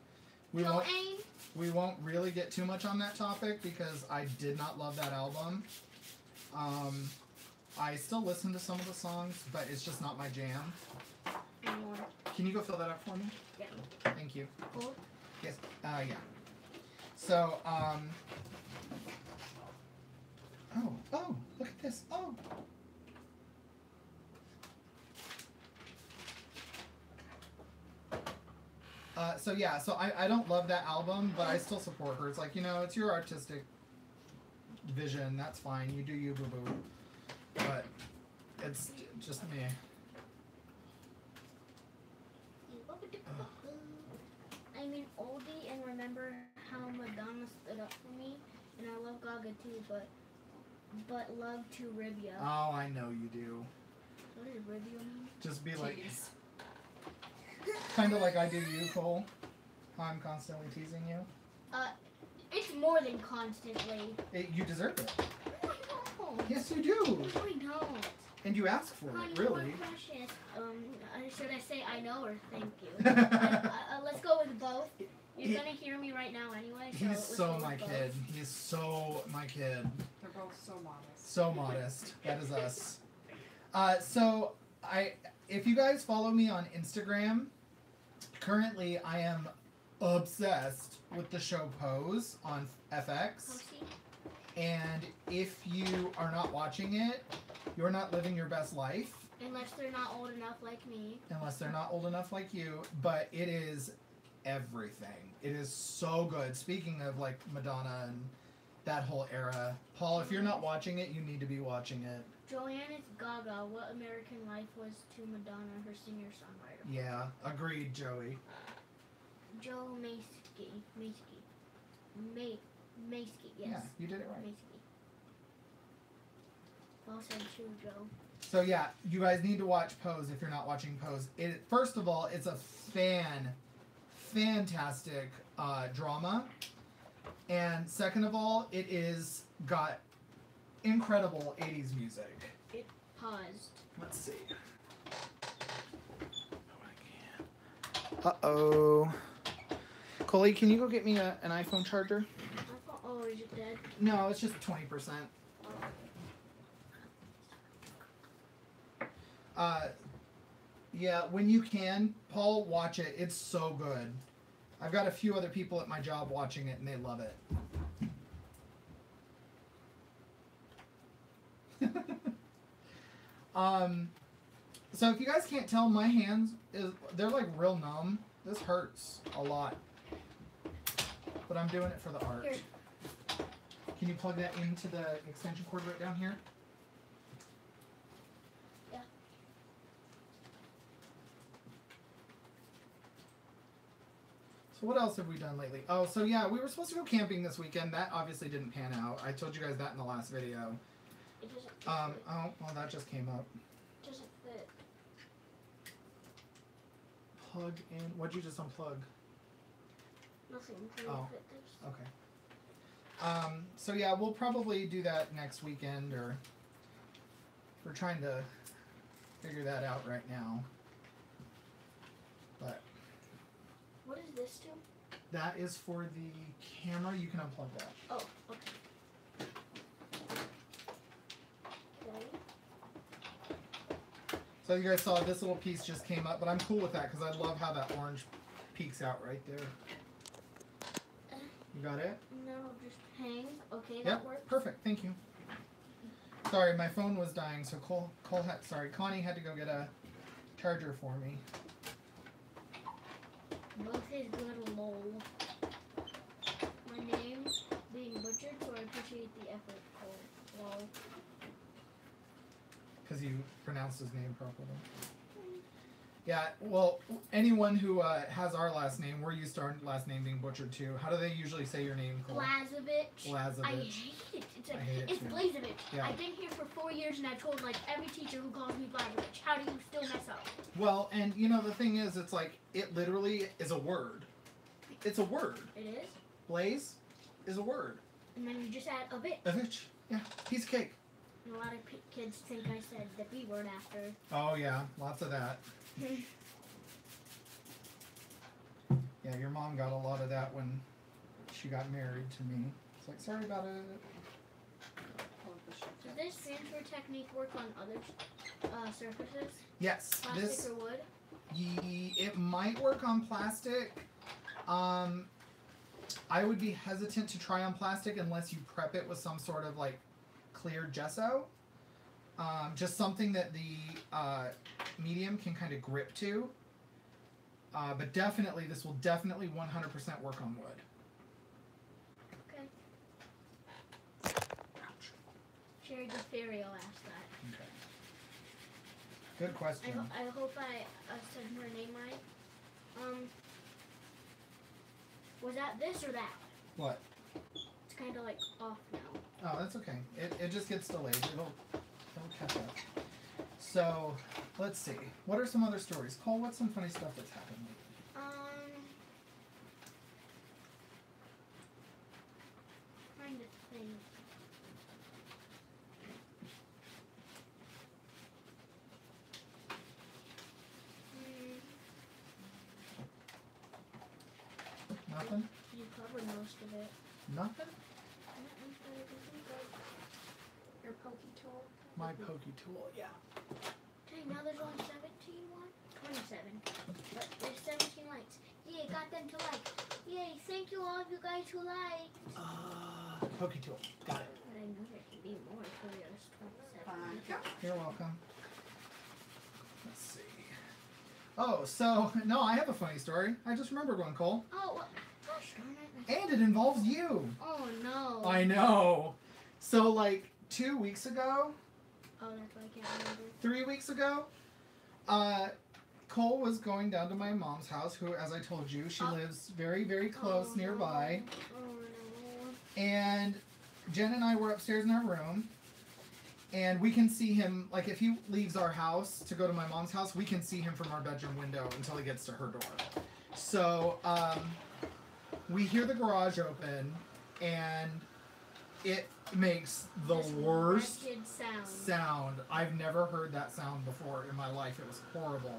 we won't really get too much on that topic because I did not love that album. I still listen to some of the songs, but it's just not my jam. Anymore. Can you go fill that out for me? Yeah. Thank you. Cool. Yes. Yeah. So, oh, look at this. Oh. So I don't love that album, but I still support her. It's like, you know, it's your artistic vision. That's fine. You do you, boo boo. But it's just me. I'm an oldie and remember how Madonna stood up for me, and I love Gaga too, but love to Ribia. Oh, I know you do. What does Ribia mean? Just be like, Tease. kind of like I do you, Cole. How I'm constantly teasing you. It's more than constantly. You deserve it. No, I don't. Yes, you do. No, I don't. And you ask for Honey, it, you are really. precious. Should I say I know or thank you? Let's go with both. You're gonna hear me right now anyway. So He's let's so go with my both. kid. He's so my kid. They're both so modest. So modest. That is us. If you guys follow me on Instagram, currently I am obsessed with the show Pose on FX. Posty? And if you are not watching it, you're not living your best life. Unless they're not old enough like me. Unless they're not old enough like you. But it is everything. It is so good. Speaking of like Madonna and that whole era. Paul, if you're not watching it, you need to be watching it. Joanne is Gaga. What American Life was to Madonna, her singer-songwriter. Yeah, agreed, Joey. Joe Maskey. Maskey, yes. Yeah, you did it right. Maskey. Well said too, Joe. So yeah, you guys need to watch Pose if you're not watching Pose. First of all, it's a fantastic drama. And second of all, it is got incredible 80s music. It paused. Let's see. Uh-oh. Coley, can you go get me an iPhone charger? Oh, is it dead? No, it's just 20%. Yeah, when you can, Paul, watch it. It's so good. I've got a few other people at my job watching it, and they love it. So if you guys can't tell, my hands, they're like real numb. This hurts a lot. But I'm doing it for the art. Here. Can you plug that into the extension cord right down here? Yeah. So what else have we done lately? Oh, so yeah, we were supposed to go camping this weekend. That obviously didn't pan out. I told you guys that in the last video. It doesn't fit. Oh, well, that just came up. It doesn't fit. plug in. What'd you just unplug? Nothing. Oh. Okay. So yeah, we'll probably do that next weekend, or we're trying to figure that out right now. But What is this to? that is for the camera. You can unplug that. Oh, okay. Okay. So you guys saw this little piece just came up, but I'm cool with that because I love how that orange peeks out right there. You got it? No, just hang. Okay, that Yep, works. perfect. Thank you. Sorry, my phone was dying, so Connie had to go get a charger for me. Both his good lol. My name being butchered, so I appreciate the effort. Lol. Because you pronounced his name properly. Yeah, well, anyone who has our last name, we're used to our last name being butchered too. How do they usually say your name, Cole? Blazevich. I Blazevich. hate it. It's like, I hate it it's too. Blazevich. Yeah. I've been here for 4 years and I've told like every teacher who calls me Blazevich. How do you still mess up? Well, and you know, the thing is, it's like, it literally is a word. It's a word. It is. Blaze is a word. And then you just add a bit. A bitch. Yeah, piece of cake. And a lot of kids think I said the B word after. Oh yeah, lots of that. Yeah, your mom got a lot of that when she got married to me. It's like, sorry about it. Does this transfer technique work on other surfaces? Yes, Plastic this or wood? it might work on plastic. I would be hesitant to try on plastic unless you prep it with some sort of like clear gesso. Just something that the medium can kind of grip to. But definitely, this will definitely 100% work on wood. Okay. Sherry DeFerio asked that. Okay. Good question. I hope I said her name right. Was that this or that? What? It's kind of like off now. Oh, that's okay. It just gets delayed. It'll catch up. So, let's see. What are some other stories? Cole, what's some funny stuff that's happened lately? Trying to think. Nothing? You covered most of it. Nothing? Your pokey tool. My pokey tool, yeah. Okay, now there's only 17 one? 27. But there's 17 likes. Yay, got them to like. Yay, thank you all of you guys who liked. Pokey tool. Got it. But I know there can be more for there's 27. You're welcome. Let's see. Oh, so, no, I have a funny story. I just remembered one, Cole. Oh, gosh darn it. And it involves you. Oh no. I know. So, like, 2 weeks ago, Oh, that's why I can't remember. 3 weeks ago, Cole was going down to my mom's house, who, as I told you, she lives very, very close Oh, nearby. No. Oh no. And Jen and I were upstairs in our room, and we can see him, like, if he leaves our house to go to my mom's house, we can see him from our bedroom window until he gets to her door. So, we hear the garage open, and it makes the This worst wretched sound. I've never heard that sound before in my life. It was horrible.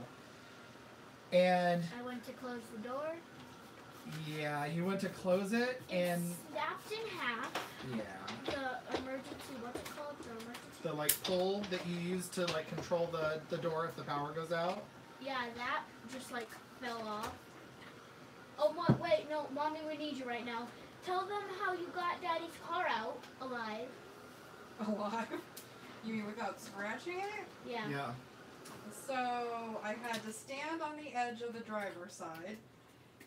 And I went to close the door. yeah, you went to close it, and It snapped in half. yeah, The emergency, what's it called? The emergency. the like pull that you use to like control the door if the power goes out. Yeah, that just like fell off. Oh, wait, no, Mommy, we need you right now. Tell them how you got Daddy's car out alive. Alive? You mean without scratching it? Yeah. Yeah. So I had to stand on the edge of the driver's side,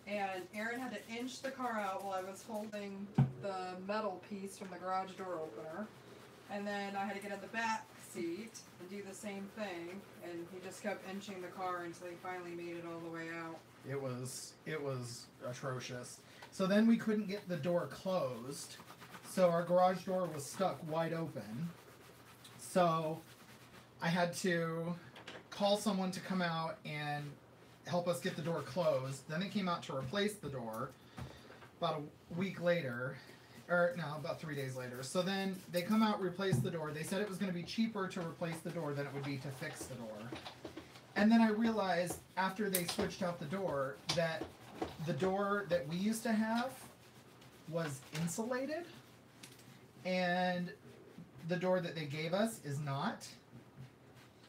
and Aaron had to inch the car out while I was holding the metal piece from the garage door opener. And then I had to get in the back seat and do the same thing, and he just kept inching the car until he finally made it all the way out. It was atrocious. So then we couldn't get the door closed. So our garage door was stuck wide open. So I had to call someone to come out and help us get the door closed. Then they came out to replace the door about a week later. Or no, about 3 days later. So then they come out, replace the door. They said it was going to be cheaper to replace the door than it would be to fix the door. And then I realized after they switched out the door that the door that we used to have was insulated, and the door that they gave us is not.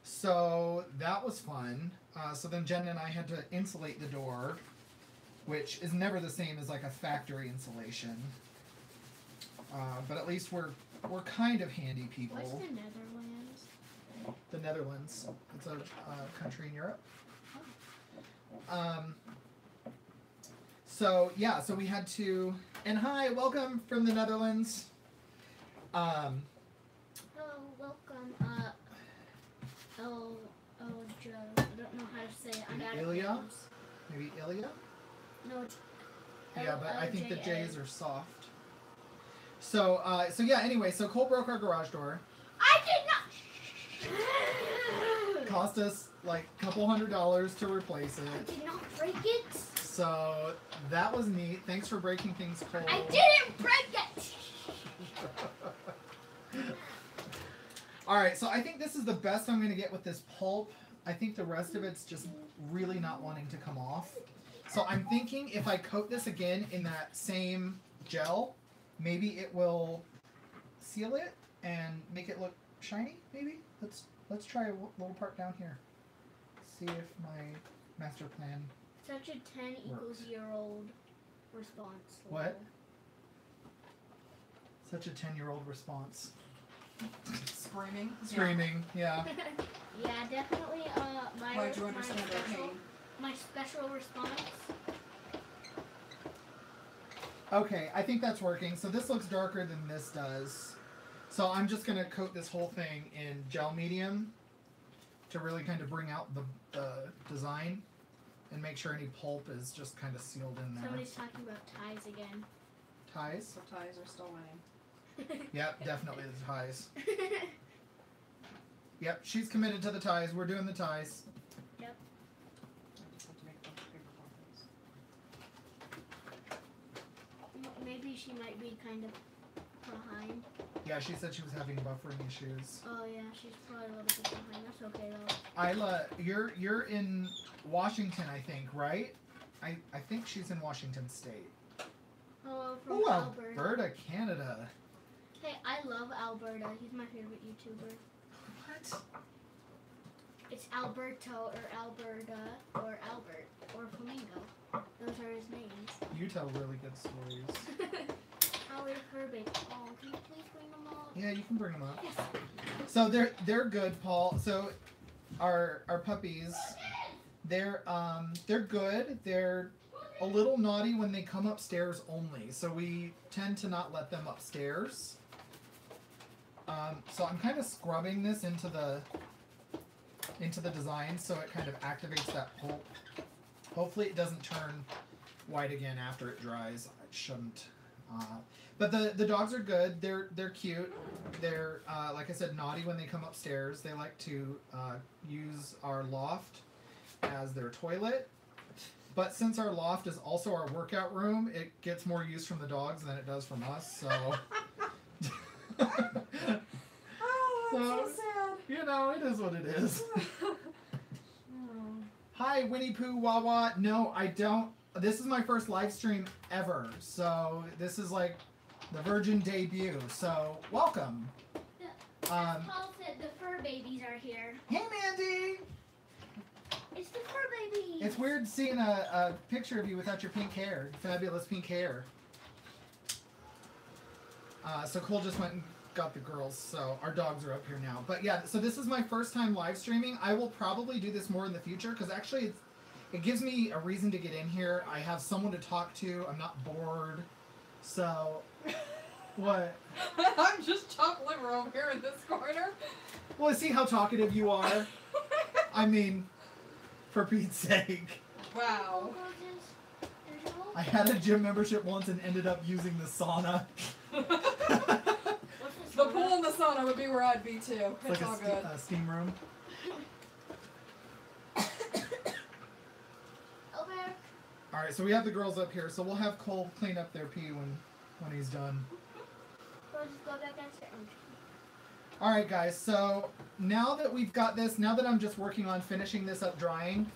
So that was fun. So then Jen and I had to insulate the door, which is never the same as like a factory insulation. But at least we're kind of handy people. What's the Netherlands? The Netherlands. It's a country in Europe. So yeah, so we had to. And hi, welcome from the Netherlands. Hello, welcome. Joe. I don't know how to say it. I'm bad at Ilya? names. Maybe Ilya? No, it's Yeah, but I think the L-J-A. J's are soft. So yeah. Anyway, so Cole broke our garage door. I did not. Cost us like a couple $100 to replace I it. did not break it. So that was neat. Thanks for breaking things, Cole. I didn't break it. All right, so I think this is the best I'm going to get with this pulp. I think the rest of it's just really not wanting to come off. So I'm thinking if I coat this again in that same gel, maybe it will seal it and make it look shiny, maybe? Let's try a little part down here. See if my master plan... Such a 10 equals year-old response. What? Such a 10-year-old response. Screaming. Screaming, yeah. Yeah, definitely. Glad you understand their pain. My special response. Okay, I think that's working. So this looks darker than this does. So I'm just going to coat this whole thing in gel medium to really kind of bring out the design and make sure any pulp is just kind of sealed in there. Somebody's talking about ties again. Ties? So ties are still winning. Yep, definitely the ties. Yep, she's committed to the ties. We're doing the ties. I just have to make a bunch of paper copies. Maybe she might be kind of behind. Yeah, she said she was having buffering issues. Oh yeah, she's probably a little bit behind. That's okay though. Isla, you're in Washington, I think, right? I think she's in Washington State. Hello from Ooh, Alberta. Alberta, Canada. Hey, I love Alberta. He's my favorite YouTuber. What? It's Alberto or Alberta or Albert or Flamingo. Those are his names. You tell really good stories. Howard Herbig. Oh, can you please bring them all? Yeah, you can bring them up. Yes. So they're good, Paul. So our puppies, they're good. They're a little naughty when they come upstairs only. So we tend to not let them upstairs. So I'm kind of scrubbing this into the design so it kind of activates that pulp. Hopefully it doesn't turn white again after it dries. It shouldn't. But the dogs are good. They're cute. They're like I said, naughty when they come upstairs. They like to use our loft as their toilet. But since our loft is also our workout room, it gets more use from the dogs than it does from us. So, Oh, that's so sad. you know, it is what it is. Oh. Hi, Winnie Pooh Wawa. No, I don't. This is my first live stream ever. So this is like the virgin debut. So welcome. Paul said the fur babies are here. Hey, Mandy. It's the fur babies. It's weird seeing a picture of you without your pink hair. Fabulous pink hair. So Cole just went and got the girls, so our dogs are up here now. But yeah, so this is my first time live streaming. I will probably do this more in the future because actually it gives me a reason to get in here. I have someone to talk to. I'm not bored. So, what? I'm just chopped liver over here in this corner. Well, see how talkative you are? I mean, for Pete's sake. Wow. I had a gym membership once and ended up using the sauna. The pool and the sauna would be where I'd be too. Like It's all good. a steam room. All right, so we have the girls up here, so we'll have Cole clean up their pee when he's done. So just go back downstairs. All right, guys, so now that we've got this, now that I'm just working on finishing this up drying,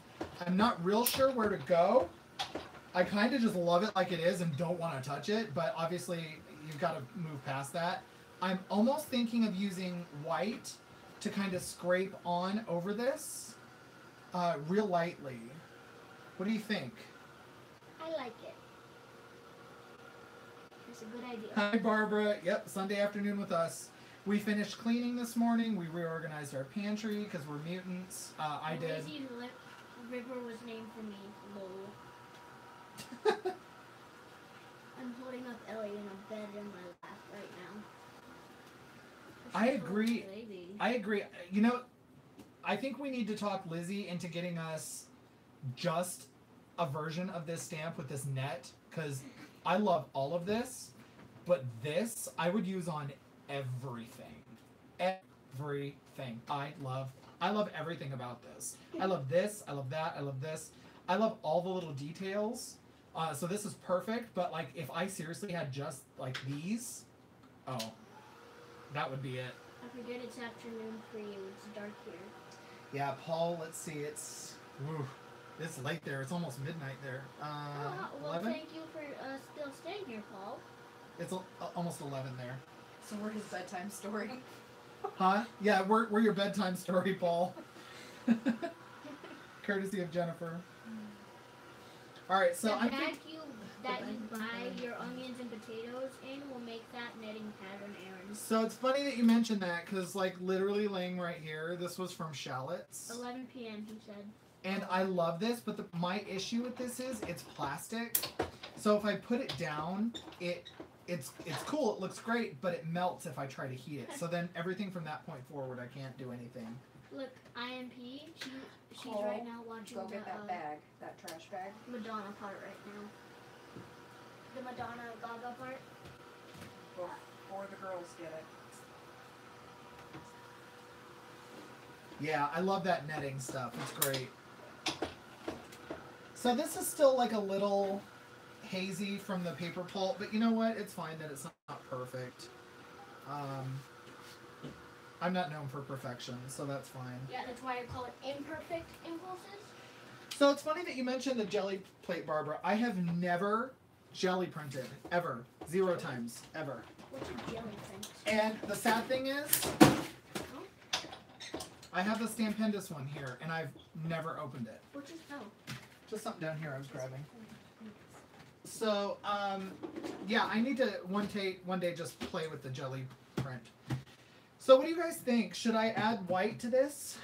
I'm not real sure where to go. I kind of just love it like it is and don't want to touch it, but obviously you've got to move past that. I'm almost thinking of using white to kind of scrape on over this real lightly. What do you think? I like it. That's a good idea. Hi, Barbara. Yep, Sunday afternoon with us. We finished cleaning this morning. We reorganized our pantry because we're mutants. I The did. lazy river was named for me. Lol. I'm holding up Ellie in a bed in my lap right now. I She's a agree. baby. I agree. You know, I think we need to talk Lizzie into getting us just a version of this stamp with this net because I love all of this, but this I would use on everything. Everything. I love everything about this. I love this. I love that. I love this. I love all the little details. So this is perfect, but like if I seriously had just like these, oh, that would be it. I forget it's afternoon for you. It's dark here. Yeah, Paul, let's see, it's late there. It's almost midnight there. Well, 11? thank you for still staying here, Paul. It's almost 11 there. So we're his bedtime story. Huh? Yeah, we're your bedtime story, Paul. Courtesy of Jennifer. All right, so The I bag think you buy your onions and potatoes in will make that knitting pattern, Aaron. so it's funny that you mentioned that because like literally laying right here, this was from Shallots, 11 p.m. he said. and I love this, but my issue with this is it's plastic. So if I put it down, it's cool, it looks great, but it melts if I try to heat it. So then everything from that point forward, I can't do anything. Look, IMP, she's Cole, right now watching Go the get that bag, that trash bag. Madonna part right now. The Madonna Gaga part. Before the girls get it. Yeah, I love that netting stuff. It's great. So this is still like a little hazy from the paper pulp, but you know what? It's fine that it's not perfect. I'm not known for perfection, so that's fine. Yeah, that's why I call it imperfect impulses. So it's funny that you mentioned the jelly plate, Barbara. I have never jelly printed, ever. 0 times, ever. What's a jelly print? And the sad thing is, I have the Stampendous one here, and I've never opened it. Which is Just something down here I was grabbing. So, yeah, I need to one day just play with the jelly print. So what do you guys think? Should I add white to this?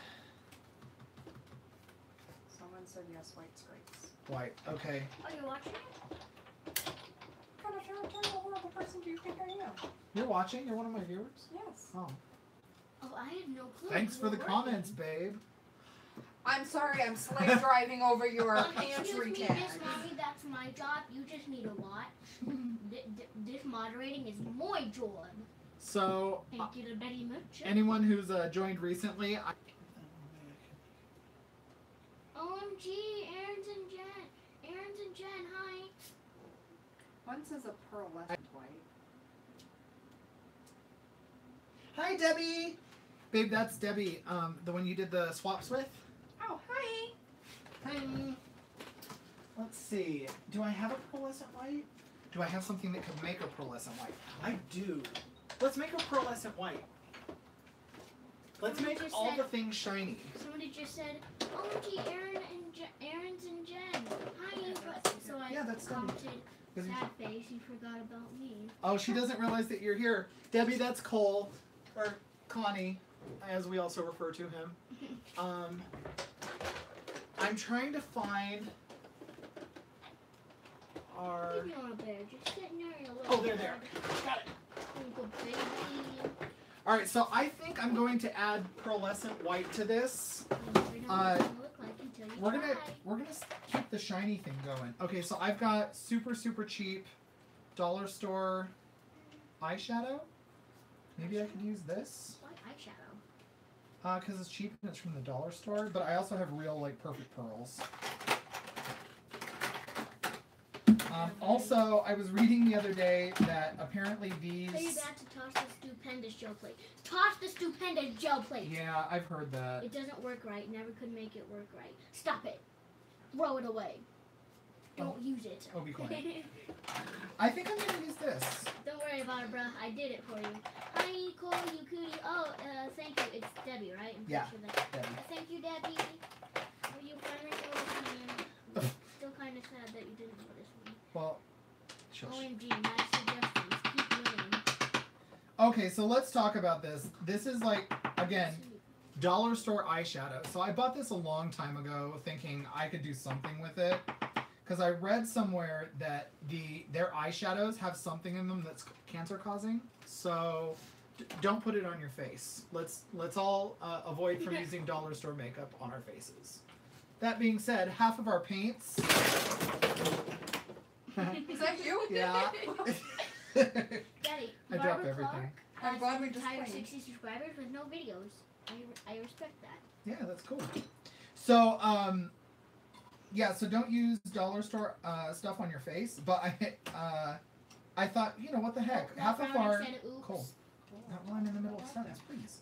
Someone said yes, white scrapes. White, okay. Oh, you're watching it? What kind of territorial horrible person do you think I am? You're watching? You're one of my viewers? Yes. Oh. Oh, I had no clue. Thanks You for the were comments, babe. I'm sorry, I'm slave driving over your Excuse pantry me, tag. Miss Mommy, that's my job. You just need a lot. This moderating is my job. So, Thank you to Betty Mitchell. anyone who's joined recently, OMG, Aaron's and Jen, hi. One says a pearlescent white. Hi, Debbie. Babe, that's Debbie, the one you did the swaps with. Oh, hi. Hi. Let's see. Do I have a pearlescent white? Do I have something that could make a pearlescent white? I do. Let's make a pearlescent white. Let's Somebody make just all said- the things shiny. Somebody just said, OMG, Aaron's and Jen. Hi. So I Yeah, that's Debbie. commented, Is it- sad face, you forgot about me. Oh, she doesn't realize that you're here. Debbie, that's Cole. Or Connie, as we also refer to him. I'm trying to find our... Leave me on a bear, just sitting there in a little Oh, there. Got it. Little baby. Alright, so I think I'm going to add pearlescent white to this. You never know what it's gonna look like until you try. We're gonna keep the shiny thing going. Okay, so I've got super cheap dollar store eyeshadow. Maybe I could use this. Why eyeshadow? Because it's cheap and it's from the dollar store, but I also have real, like, perfect pearls. Also, I was reading the other day that apparently these. Tell your dad to toss the stupendous gel plate. Toss the stupendous gel plate. Yeah, I've heard that. It doesn't work right. Never could make it work right. Stop it. Throw it away. Don't use it. Oh, be quiet. I think I'm gonna use this. Don't worry about it, bruh. I did it for you. Hi, Cole, you cootie. Oh, thank you. It's Debbie, right? I'm Yeah, pretty sure that. Debbie. Thank you, Debbie. Oh, you finally noticed me. Still kind of sad that you didn't notice me. Well, shush. OMG, nice suggestions. Keep winning. Okay, so let's talk about this. This is like, again, dollar store eyeshadow. So I bought this a long time ago thinking I could do something with it. Because I read somewhere that their eyeshadows have something in them that's cancer causing. So don't put it on your face. Let's all avoid from using dollar store makeup on our faces. That being said, half of our paints. Is that you? Yeah. Daddy, I dropped everything. I'm glad we just entire cleaned. 60 subscribers with no videos. I respect that. Yeah, that's cool. So, yeah, so don't use dollar store stuff on your face. But I thought, you know, what the heck? Not Half of found our and said, oops. cool. Not one in the middle of the sentence, please.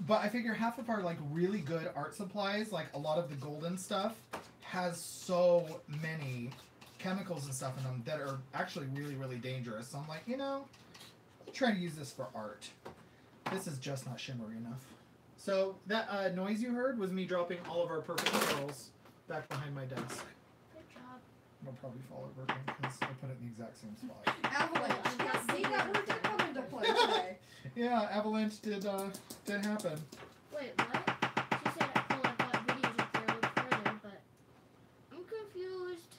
But I figure half of our like really good art supplies, like a lot of the golden stuff, has so many chemicals and stuff in them that are actually really, really dangerous. So I'm like, you know, try to use this for art. This is just not shimmery enough. So that noise you heard was me dropping all of our perfect pearls back behind my desk. Good job. It'll probably fall over again because I put it in the exact same spot. Avalanche. Yeah, see, that word did come into play today. Yeah, avalanche did happen. Wait, what? She said, oh, I thought videos up there look further, but I'm confused.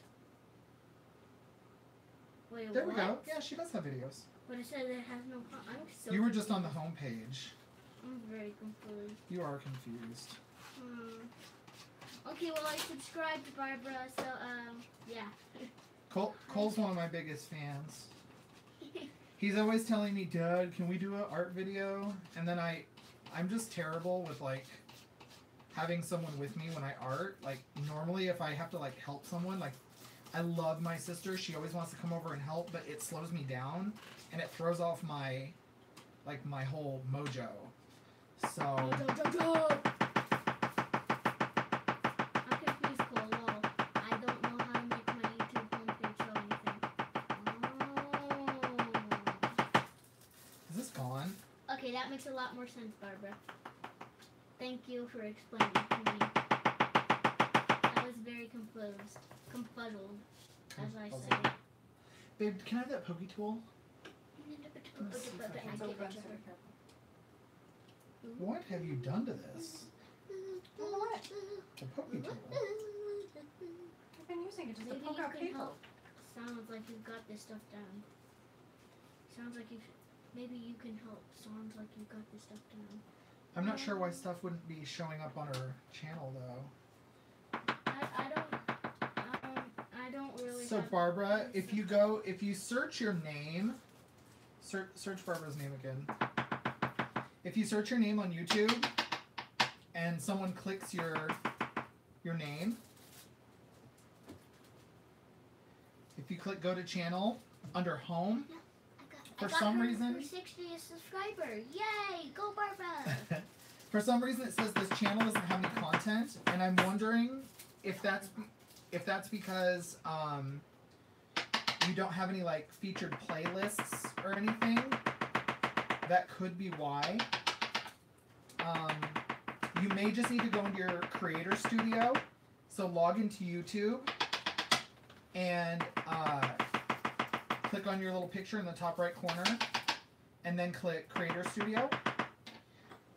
Wait, There what? we go. Yeah, she does have videos. But it said it has no. I'm so. You were just on the confused. home page. I'm very confused. You are confused. Okay, well I subscribed, Barbara. So yeah. Cole's one of my biggest fans. He's always telling me, Dad, can we do an art video? And then I'm just terrible with like having someone with me when I art. Like normally if I have to like help someone, like I love my sister. She always wants to come over and help, but it slows me down and it throws off my whole mojo. So I'm confused, Cole. Lol. I don't know how to make my YouTube homepage show anything. is this gone? Okay, that makes a lot more sense, Barbara. Thank you for explaining to me. I was very confuzzled, as I say. Babe, can I have that pokey tool? I It's give open, it to so her. be careful. What have you done to this? What? The pokey tool. I've been using it just to Maybe poke you out can paper. help. Sounds like you've got this stuff down. Sounds like you've. Maybe you can help. Sounds like you've got this stuff down. I'm not sure why stuff wouldn't be showing up on her channel though. I don't really. So have Barbara, any if you search your name, search Barbara's name again. If you search your name on YouTube and someone clicks your name, if you click go to channel under home, for some reason, her 60th subscriber. Yay! Go Barbara! for some reason it says this channel doesn't have any content, and I'm wondering if that's because you don't have any like featured playlists or anything. That could be why. You may just need to go into your creator studio. So log into YouTube and click on your little picture in the top right corner and then click creator studio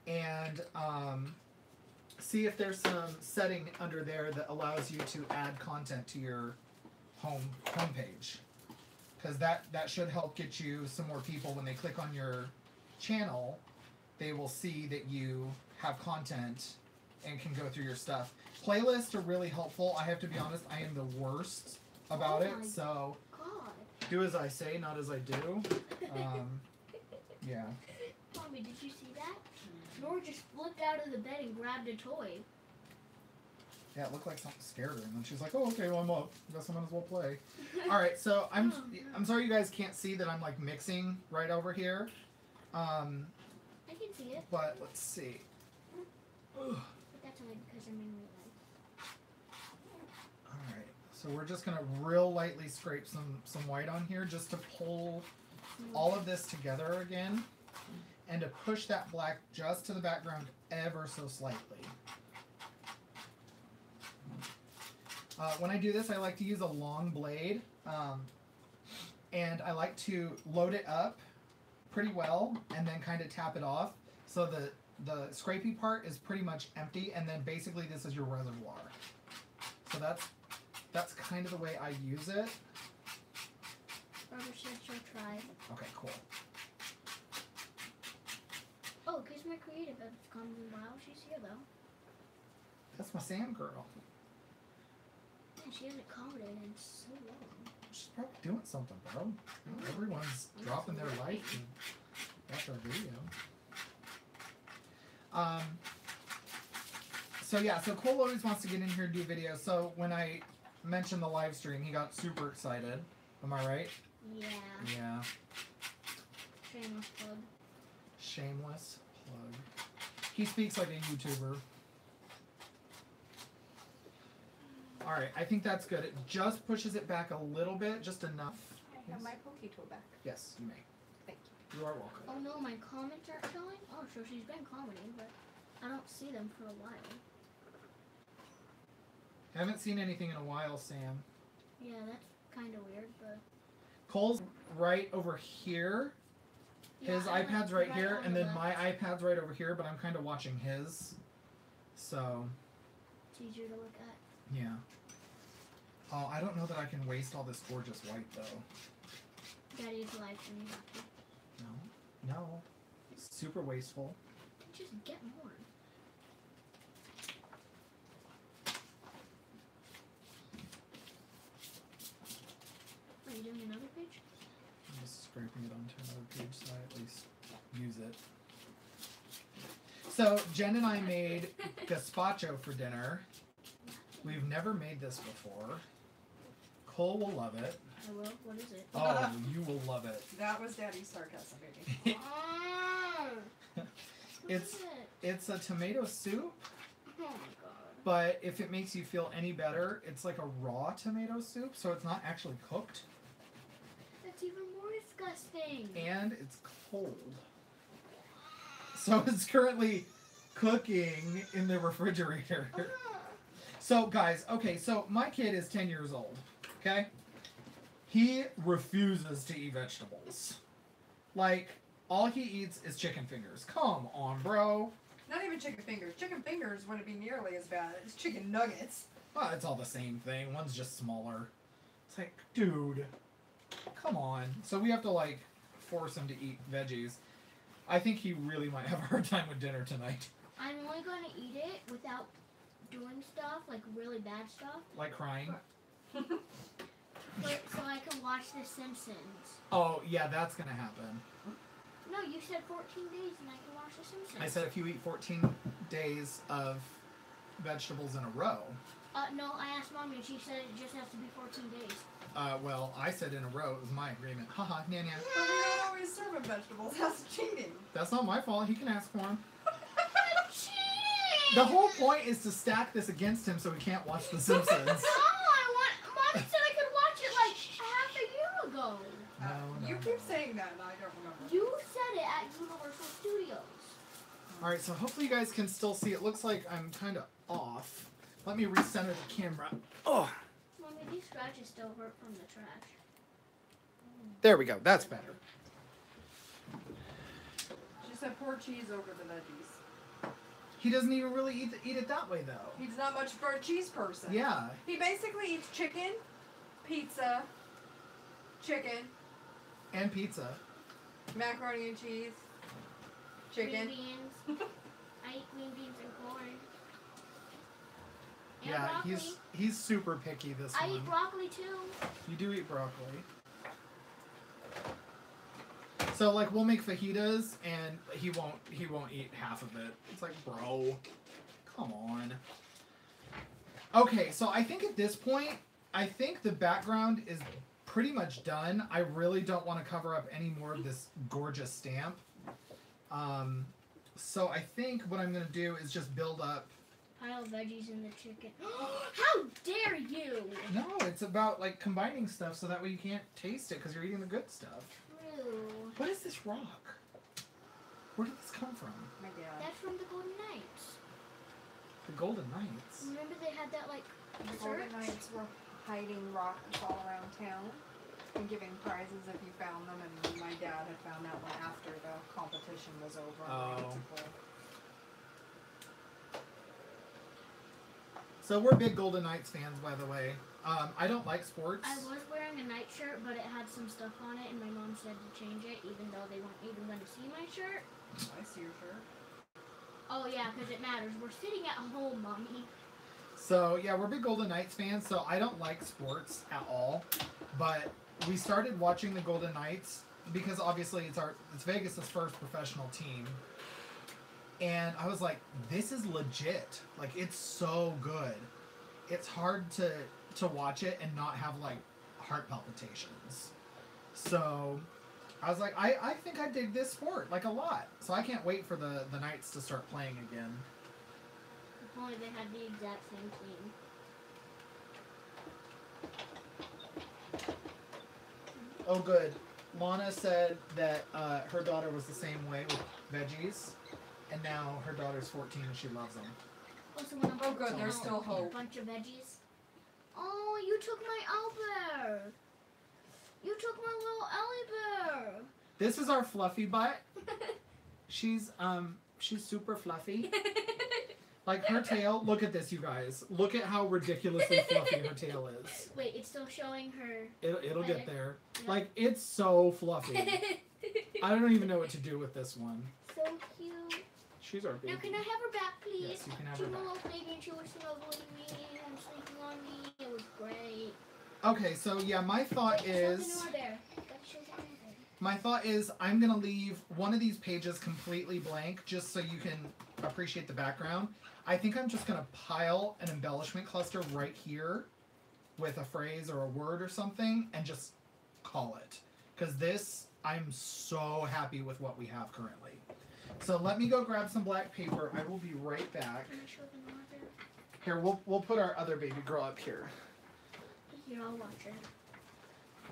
and see if there's some setting under there that allows you to add content to your homepage. Because that should help get you some more people. When they click on your channel, they will see that you have content and can go through your stuff. Playlists are really helpful. I have to be honest, I am the worst about it. So God. do as I say, not as I do. Yeah. Mommy, did you see that? Nora just flipped out of the bed and grabbed a toy. Yeah, it looked like something scared her, and then she's like, "Oh, okay, well I'm up. I guess I might as well play." All right, so I'm sorry you guys can't see that I'm like mixing right over here. I can see it. But let's see. Ugh. But that's only because I'm in real life. All right, so we're just gonna real lightly scrape some white on here just to pull all of this together again, and to push that black just to the background ever so slightly. When I do this, I like to use a long blade, and I like to load it up pretty well and then kind of tap it off so the scrapey part is pretty much empty, and then basically this is your reservoir. So that's kind of the way I use it. Barbara said she'll try. Okay, cool. Oh, because my creative has gone while she's here though. That's my Sam girl. And she hasn't commented in so long. She's probably doing something, bro. You know, everyone's dropping their life and that's our video. So yeah, so Cole always wants to get in here and do videos. So when I mentioned the live stream, he got super excited. Am I right? Yeah. Yeah. Shameless plug. Shameless plug. He speaks like a YouTuber. Alright, I think that's good. It just pushes it back a little bit, just enough. I have my pokey tool back. Yes, you may. Thank You are welcome. Oh no, my comments aren't showing? Oh, so she's been commenting, but I don't see them for a while. Haven't seen anything in a while, Sam. Yeah, that's kind of weird, but... Cole's right over here. His Yeah, I iPad's went right here, on and the then my left. iPad's right over here, but I'm kind of watching his. So, It's easier to look at. yeah. Oh, I don't know that I can waste all this gorgeous white, though. Daddy's live stream, you have to. No. No. It's super wasteful. Just get more. Are you doing another page? I'm just scraping it onto another page so I at least use it. So, Jen and I made gazpacho for dinner. We've never made this before. Cole will love it. I will. What is it? Oh, you will love it. That was Daddy's sarcasm, baby. What It's is it? it's a tomato soup, Oh my god. but if it makes you feel any better, it's like a raw tomato soup, so it's not actually cooked, That's even more disgusting. and it's cold. So it's currently cooking in the refrigerator. So guys, okay, so my kid is 10 years old, okay? He refuses to eat vegetables. Like, all he eats is chicken fingers. Come on, bro. Not even chicken fingers. Chicken fingers wouldn't be nearly as bad as chicken nuggets. Well, it's all the same thing. One's just smaller. It's like, dude, come on. So we have to, like, force him to eat veggies. I think he really might have a hard time with dinner tonight. I'm only going to eat it without doing stuff, like really bad stuff, Like crying. so I can watch The Simpsons. Oh, yeah, that's gonna happen. No, you said 14 days and I can watch The Simpsons. I said if you eat 14 days of vegetables in a row. No, I asked Mommy and she said it just has to be 14 days. Well, I said in a row. It was my agreement. Haha, nya nya. But we always serve him vegetables. That's cheating. That's not my fault. He can ask for them. Cheating! The whole point is to stack this against him so he can't watch The Simpsons. No, Mommy said I could watch it like half a year ago. No, You no, keep no. saying that and I don't remember. You said it at Universal Studios. Alright, so hopefully you guys can still see. It looks like I'm kind of off. Let me recenter the camera. Oh, Mommy, these scratches still hurt from the trash. there we go. That's better. She said pour cheese over the veggies. He doesn't even really eat it that way, though. He's not much for a cheese person. Yeah. He basically eats chicken, pizza, chicken, And pizza. macaroni and cheese, chicken. Green beans. I eat green beans and corn. And Yeah, broccoli. he's super picky, this I one. eat broccoli too. You do eat broccoli. So like we'll make fajitas and he won't eat half of it. It's like, bro, come on. Okay, so I think at this point, I think the background is pretty much done. I really don't want to cover up any more of this gorgeous stamp. So I think what I'm going to do is just build up. Pile of veggies in the chicken. How dare you! No, it's about like combining stuff so that way you can't taste it because you're eating the good stuff. True. What is this rock? Where did this come from? My dad. That's from the Golden Knights. The Golden Knights. Remember they had that like The search? Golden Knights were hiding rocks all around town and giving prizes if you found them, and my dad had found that one after the competition was over. Oh. So we're big Golden Knights fans, by the way. I don't like sports. I was wearing a nightshirt, but it had some stuff on it, and my mom said to change it, even though they weren't even going to see my shirt. I see your shirt. Oh yeah, because it matters. We're sitting at home, mommy. So yeah, we're big Golden Knights fans. So I don't like sports at all, but we started watching the Golden Knights because obviously it's Vegas' first professional team, and I was like, this is legit. Like it's so good. It's hard to watch it and not have like heart palpitations. So I was like, I think I dig this sport like a lot. So I can't wait for the Knights to start playing again. If only they had the exact same team. Oh, good. Lana said that her daughter was the same way with veggies, and now her daughter's 14 and she loves them. Also, when I'm Oh, good, there's out, still hope. A bunch of veggies. Oh, you took my owlbear. You took my little Ellie bear. This is our fluffy butt. She's super fluffy. Like her tail, look at this, you guys. Look at how ridiculously fluffy her tail is. Wait, it's still showing her. It'll get there. Yep. Like, it's so fluffy. I don't even know what to do with this one. So cute. She's our baby. Now, can I have her back, please? Yes, you can have She's her my back. little baby, and she was snuggling me and sleeping on me. It was great. Okay, so yeah, my thought Wait, is... something over there. That shows over there. My thought is I'm going to leave one of these pages completely blank just so you can appreciate the background. I think I'm just going to pile an embellishment cluster right here with a phrase or a word or something and just call it. Because this, I'm so happy with what we have currently. So let me go grab some black paper. I will be right back. Can you show them over there? Here, we'll put our other baby girl up here. Here, I'll watch her.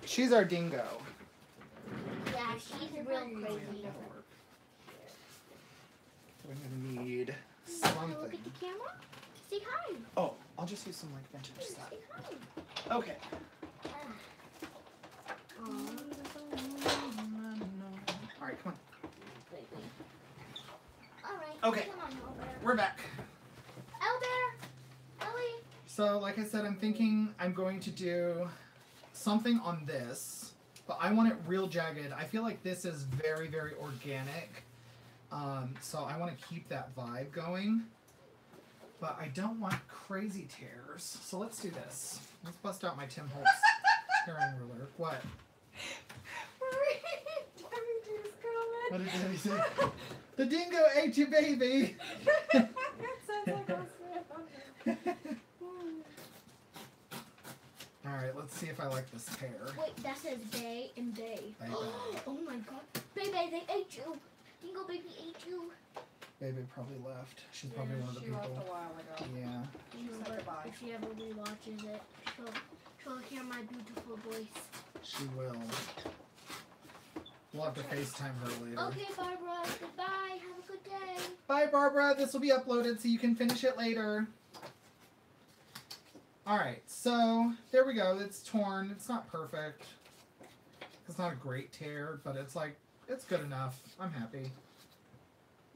She's our dingo. Yeah, she's real crazy. We're going to need Look at something. the camera. Say hi. Oh, I'll just use some like vintage Say stuff. hi. Okay. Alright, come on. Alright. Okay. Come on, Albert. We're back. Albert! Ellie! So, like I said, I'm thinking I'm going to do something on this, but I want it real jagged. I feel like this is very, very organic. So I want to keep that vibe going, but I don't want crazy tears. So let's do this. Let's bust out my Tim Holtz tearing ruler. What? What did Debbie say? The dingo ate your baby! Alright, let's see if I like this tear. Wait, that says bay and bay. Bay, bay. Oh my god. Baby, they ate you. Dingo baby ate you. Baby probably left. She's probably one of the She left people. a while ago. Yeah. You know, said but goodbye. if she ever rewatches it, she'll hear my beautiful voice. She will. We'll have to FaceTime her later. Okay, Barbara. Goodbye. Have a good day. Bye, Barbara. This will be uploaded so you can finish it later. Alright, so there we go. It's torn. It's not perfect. It's not a great tear, but it's like, it's good enough. I'm happy.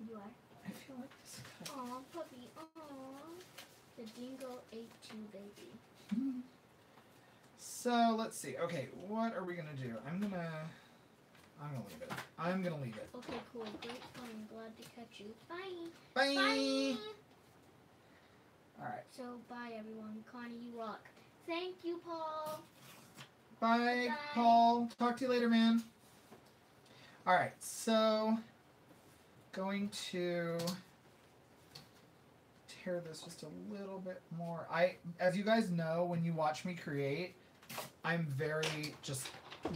You are? I feel like this cut. Aw, puppy. Aw. The dingo ate you, baby. So let's see. Okay, what are we gonna do? I'm gonna leave it. I'm gonna leave it. Okay, cool. Great fun. Glad to catch you. Bye. Bye. Bye. All right. So, bye, everyone. Connie, you rock. Thank you, Paul. Bye, Bye. Paul. Talk to you later, man. All right. So going to tear this just a little bit more. As you guys know, when you watch me create, I'm very just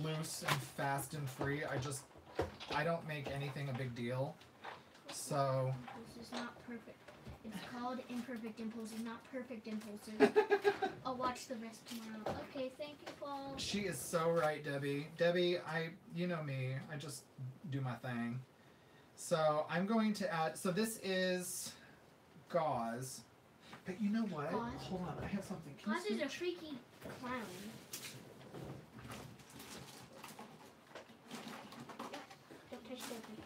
loose and fast and free. I don't make anything a big deal. So. This is not perfect. It's called imperfect impulses, not perfect impulses. I'll watch the rest tomorrow. Okay, thank you, Paul. She is so right, Debbie. Debbie, you know me. I just do my thing. So I'm going to add. So this is gauze. But you know what? Gauze? Hold on, I have something. Can you Gauze is see? a freaky clown. Don't touch Debbie.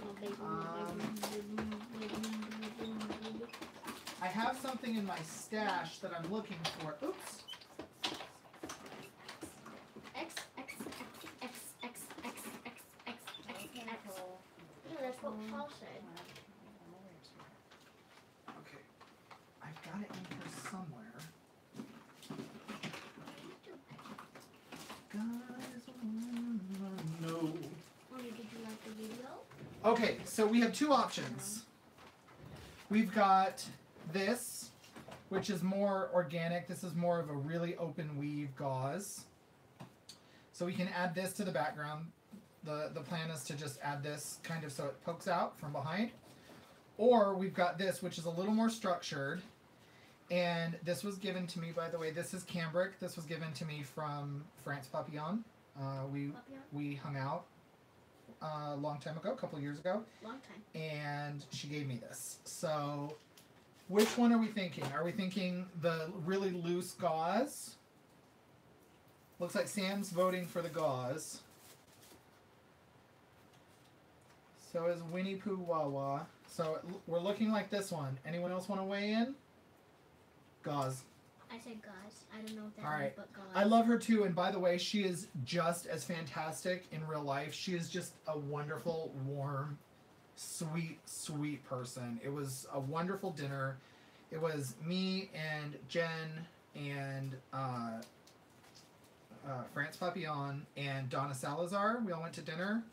No, baby, I have something in my stash that I'm looking for. Oops. X, X, X, X, X, X, X, X, X, X. No, that's what Paul said. Okay. I've got it in here somewhere. Guys, no. Oh, did you like the video? Okay, so we have two options. We've got this, which is more organic. This is more of a really open weave gauze. So we can add this to the background. The plan is to just add this kind of so it pokes out from behind. Or we've got this, which is a little more structured. And this was given to me, by the way, this is cambric. This was given to me from France Papillon. We hung out a long time ago, a couple years ago. Long time. And she gave me this. So, which one are we thinking? Are we thinking the really loose gauze? Looks like Sam's voting for the gauze. So is Winnie Pooh Wawa. So we're looking like this one. Anyone else want to weigh in? Gauze. I said gauze. I don't know what that All means, right. but gauze. I love her too, and by the way, she is just as fantastic in real life. She is just a wonderful, warm, sweet, sweet person. It was a wonderful dinner. It was me and Jen and France Papillon and Donna Salazar. We all went to dinner,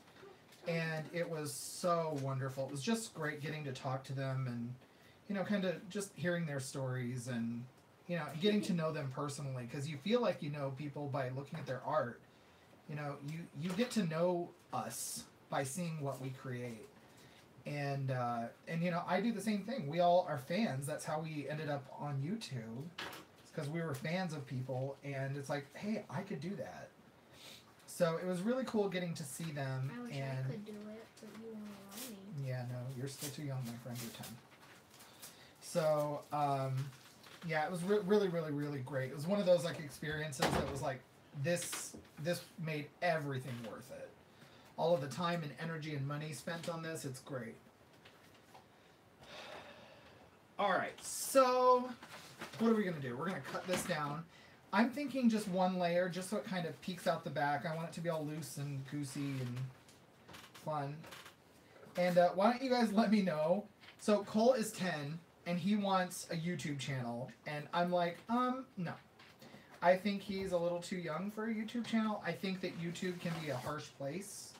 and it was so wonderful. It was just great getting to talk to them and, you know, kind of just hearing their stories and, you know, getting to know them personally, because you feel like you know people by looking at their art. You know, you get to know us by seeing what we create. And you know, I do the same thing. We all are fans. That's how we ended up on YouTube. It's because we were fans of people, and it's like, hey, I could do that. So it was really cool getting to see them. I wish and I could do it, but you won't allow me. yeah, no, you're still too young, my friend. You're 10. So, yeah, it was really, really, really great. It was one of those like experiences that was like, this made everything worth it. All of the time and energy and money spent on this, it's great. All right, so what are we gonna do? We're gonna cut this down. I'm thinking just one layer, just so it kind of peeks out the back. I want it to be all loose and goosey and fun. And why don't you guys let me know? So Cole is 10, and he wants a YouTube channel, and I'm like, no. I think he's a little too young for a YouTube channel. I think that YouTube can be a harsh place,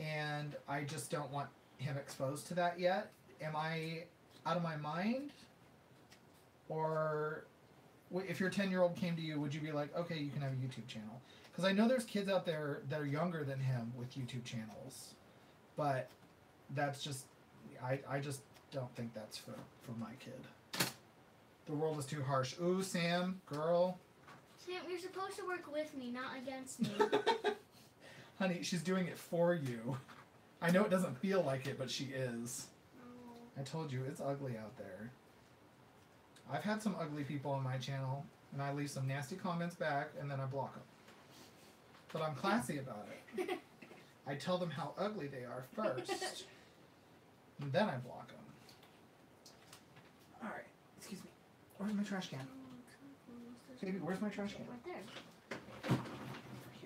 and I just don't want him exposed to that yet. Am I out of my mind? Or if your 10-year-old came to you, would you be like, okay, you can have a YouTube channel? Because I know there's kids out there that are younger than him with YouTube channels, but that's just, I just don't think that's for my kid. The world is too harsh. Ooh, Sam, girl. Sam, you're supposed to work with me, not against me. Honey, she's doing it for you. I know it doesn't feel like it, but she is. Oh. I told you, it's ugly out there. I've had some ugly people on my channel, and I leave some nasty comments back, and then I block them. But I'm classy about it. I tell them how ugly they are first, and then I block them. Alright, excuse me. Where's my trash can? Baby, where's my trash can? Right there.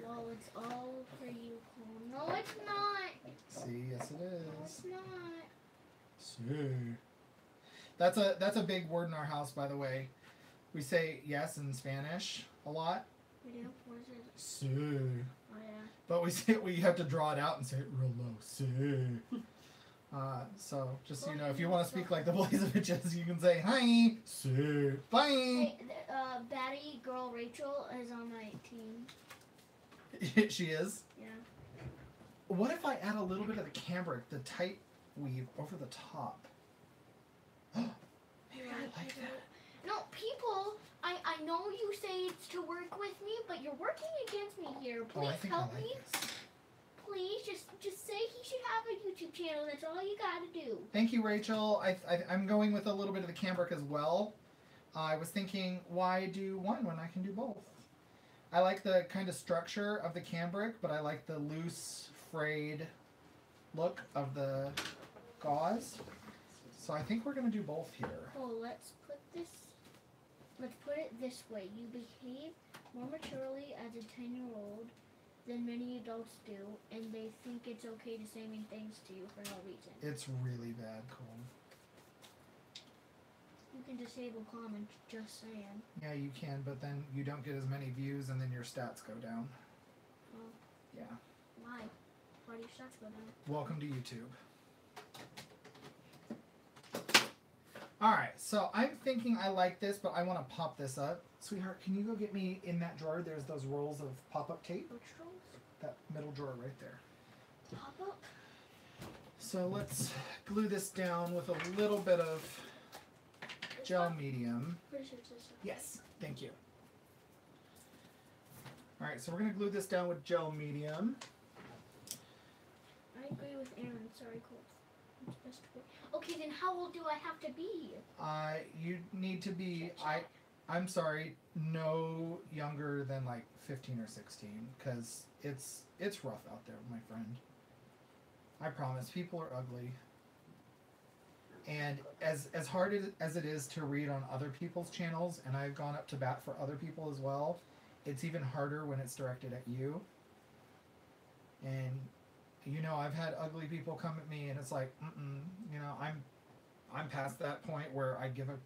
Well, it's all for you, Cole. No, it's not. See, yes it No, is. it's not. See. That's a big word in our house, by the way. We say yes in Spanish a lot. We do? What is it? Sí. Oh, yeah. But we have to draw it out and say it real low. Sí. So just so you know, if you want to speak like the Blazevich, you can say hi, say bye. Hey, baddie girl Rachel is on my team. She is. Yeah. What if I add a little bit of the cambric, the tight weave over the top? Maybe I like that. No, people, I know you say it's to work with me, but you're working against me here. Oh, I Please think I help like me. this. Please, just say he should have a YouTube channel. That's all you gotta do. Thank you, Rachel. I'm going with a little bit of the cambric as well. I was thinking, why do one when I can do both? I like the kind of structure of the cambric, but I like the loose, frayed look of the gauze. So I think we're going to do both here. Oh, let's put it this way. You behave more maturely as a 10-year-old than many adults do, and they think it's okay to say mean things to you for no reason. It's really bad, Cole. You can disable comments, just saying. Yeah, you can, but then you don't get as many views, and then your stats go down. Oh. Yeah. Why? Why do your stats go down? Welcome to YouTube. Alright, so I'm thinking I like this, but I want to pop this up. Sweetheart, can you go get me in that drawer? There's those rolls of pop-up tape. Which rolls? That middle drawer right there. Pop up? So let's glue this down with a little bit of gel medium. Pretty sure it's this one. Yes, thank you. Alright, so we're going to glue this down with gel medium. I agree with Aaron. Sorry, Colt. It's best to wait. Okay, then how old do I have to be? You need to be, I'm sorry, no younger than like 15 or 16, because it's rough out there, my friend. I promise, people are ugly. And as hard as it is to read on other people's channels, and I've gone up to bat for other people as well, it's even harder when it's directed at you. And you know, I've had ugly people come at me, and it's like, you know, I'm past that point where I give a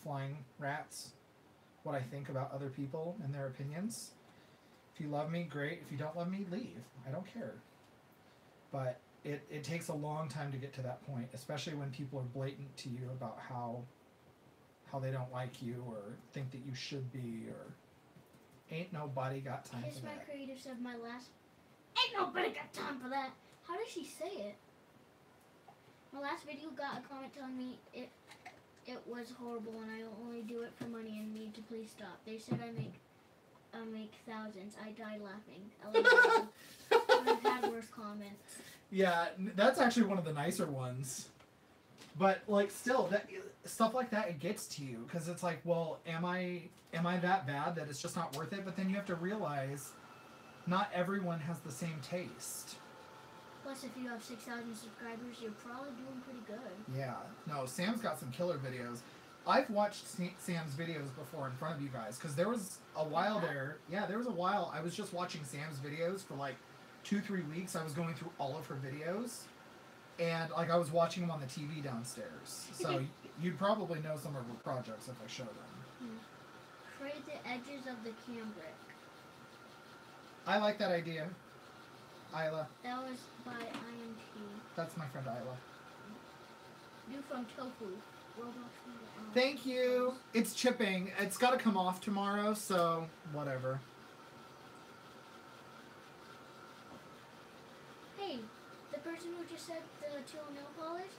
flying rat's what I think about other people and their opinions. If you love me, great. If you don't love me, leave. I don't care. But it takes a long time to get to that point, especially when people are blatant to you about how they don't like you or think that you should be, or ain't nobody got time Here's for my that. creative said my last. Ain't nobody got time for that. How does she say it? My last video got a comment telling me it was horrible and I only do it for money and need to please stop. They said I make thousands. I died laughing. LOL. I've had worse comments. Yeah, that's actually one of the nicer ones. But like, still, that stuff like that, it gets to you because it's like, well, am I that bad that it's just not worth it? But then you have to realize, not everyone has the same taste. Plus, if you have 6,000 subscribers, you're probably doing pretty good. Yeah, no, Sam's got some killer videos. I've watched Sam's videos before in front of you guys because there was a while there. Yeah, there was a while I was just watching Sam's videos for like 2-3 weeks. I was going through all of her videos. And like I was watching them on the TV downstairs, so you'd probably know some of her projects if I showed them. Create the edges of the cambric. I like that idea, Isla. That was by IMT. That's my friend Isla. New from Tofu. Thank you. It's chipping. It's got to come off tomorrow, so whatever. Hey, the person who just said the teal nail polish,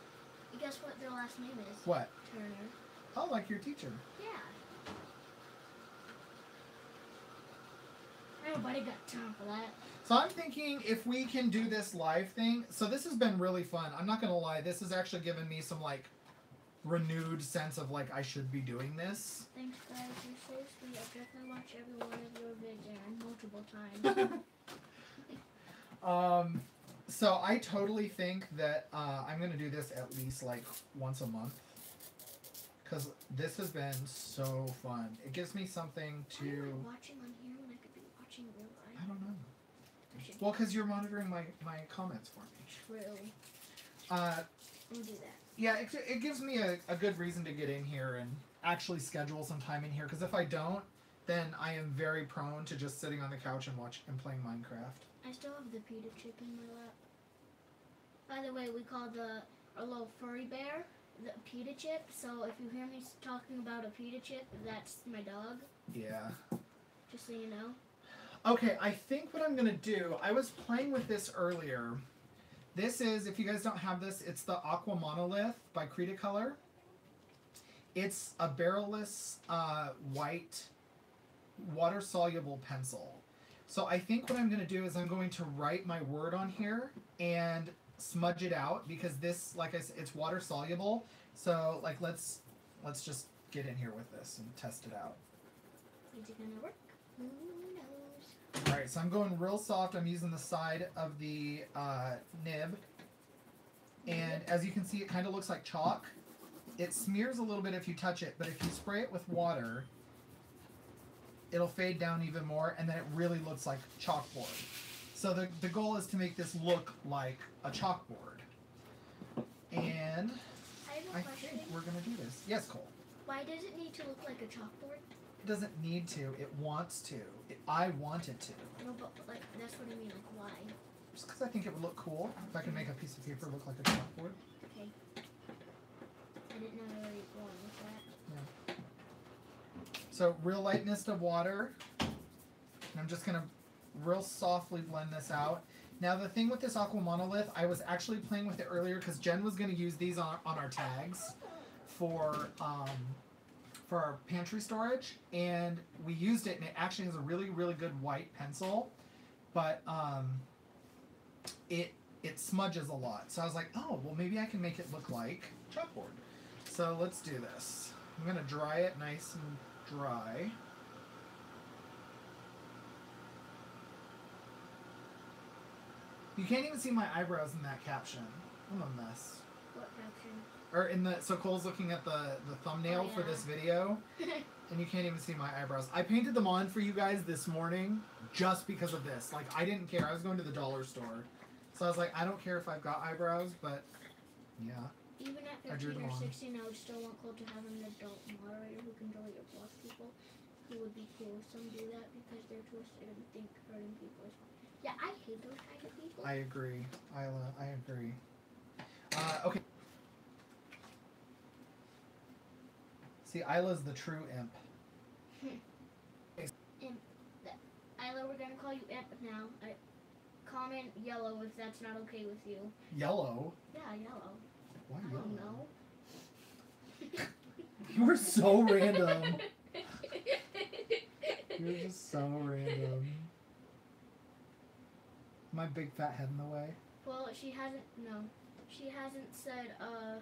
guess what their last name is? What? Turner. Oh, like your teacher. Yeah. Nobody got time for that. So I'm thinking if we can do this live thing. So this has been really fun. I'm not going to lie. This has actually given me some like renewed sense of like I should be doing this. Thanks guys, you're so sweet. I've definitely watched every one of your vids, Aaron, multiple times. So I totally think that I'm going to do this at least like once a month. Because this has been so fun. It gives me something to... Why am I watching on here when I could be watching real life? I don't know. Well, because you're monitoring my comments for me. True. We'll do that. Yeah, it gives me a good reason to get in here and actually schedule some time in here. Because if I don't, then I am very prone to just sitting on the couch and playing Minecraft. I still have the pita chip in my lap. By the way, we call the a little furry bear, the pita chip. So if you hear me talking about a pita chip, that's my dog. Yeah. Just so you know. Okay, I think what I'm gonna do, I was playing with this earlier. This is, if you guys don't have this, it's the Aqua Monolith by Cretacolor. It's a barrelless white water-soluble pencil. So I think what I'm gonna do is I'm going to write my word on here and smudge it out because this, like I said, it's water-soluble. So like let's just get in here with this and test it out. Is it gonna work? Who knows? Alright, so I'm going real soft. I'm using the side of the nib. And as you can see, it kind of looks like chalk. It smears a little bit if you touch it, but if you spray it with water, it'll fade down even more, and then it really looks like chalkboard. So the goal is to make this look like a chalkboard. And I have a question. think we're going to do this. Yes, Cole. Why does it need to look like a chalkboard? It doesn't need to. It wants to. I want it to. No, but like that's what I mean. Like why? Just because I think it would look cool if I can make a piece of paper look like a chalkboard. Okay. I didn't know where you were going with that. So real light mist of water. And I'm just going to real softly blend this out. Now the thing with this Aqua Monolith, I was actually playing with it earlier because Jen was going to use these on our tags for our pantry storage, and we used it, and it actually has a really, really good white pencil, but it smudges a lot. So I was like, oh, well maybe I can make it look like chalkboard. So let's do this. I'm going to dry it nice and dry. You can't even see my eyebrows in that caption. I'm a mess. What caption? Or in the, so Cole's looking at the thumbnail for this video, and you can't even see my eyebrows. I painted them on for you guys this morning just because of this. Like, I didn't care. I was going to the dollar store. So I was like, I don't care if I've got eyebrows, but yeah. Even at 15 or 16, I would still want Cole to have an adult moderator who can draw your boss people. It would be cool if some do that because they're twisted and think hurting people is fun. Yeah, I hate those kind of people. I agree. Isla, I agree. Okay. See, Isla's the true imp. Imp. Isla, we're gonna call you Imp now. Comment yellow if that's not okay with you. Yellow? Yeah, yellow. Why I yellow? don't know. You were so random. You're just so random. My big fat head in the way. Well, she hasn't said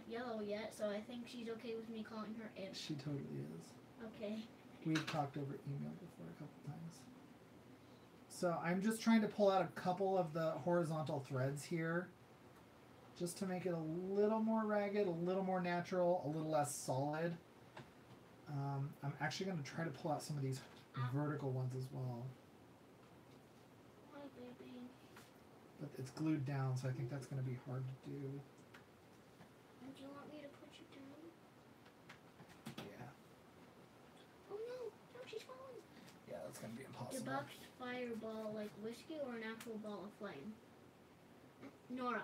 yellow yet, so I think she's okay with me calling her Imp. She totally is. Okay. We've talked over email before a couple times. So I'm just trying to pull out a couple of the horizontal threads here, just to make it a little more ragged, a little more natural, a little less solid. I'm actually going to try to pull out some of these vertical ones as well. Hi, baby. But it's glued down, so I think that's going to be hard to do. Would you want me to put you down? Yeah. Oh no! No, she's falling. Yeah, that's going to be impossible. Deboxed fireball like whiskey or an actual ball of flame? Nora.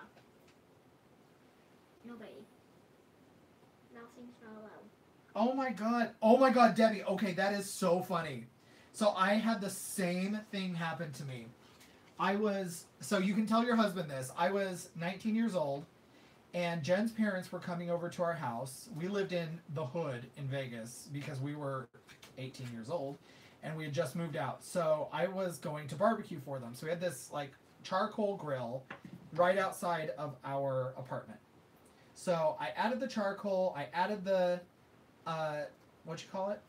Nobody. Nothing's not allowed. Oh my god, Debbie. Okay, that is so funny. So I had the same thing happen to me. So you can tell your husband this. I was 19 years old, and Jen's parents were coming over to our house. We lived in the hood in Vegas because we were 18 years old, and we had just moved out. So I was going to barbecue for them. So we had this like charcoal grill right outside of our apartment. So I added the charcoal, I added the, what you call it?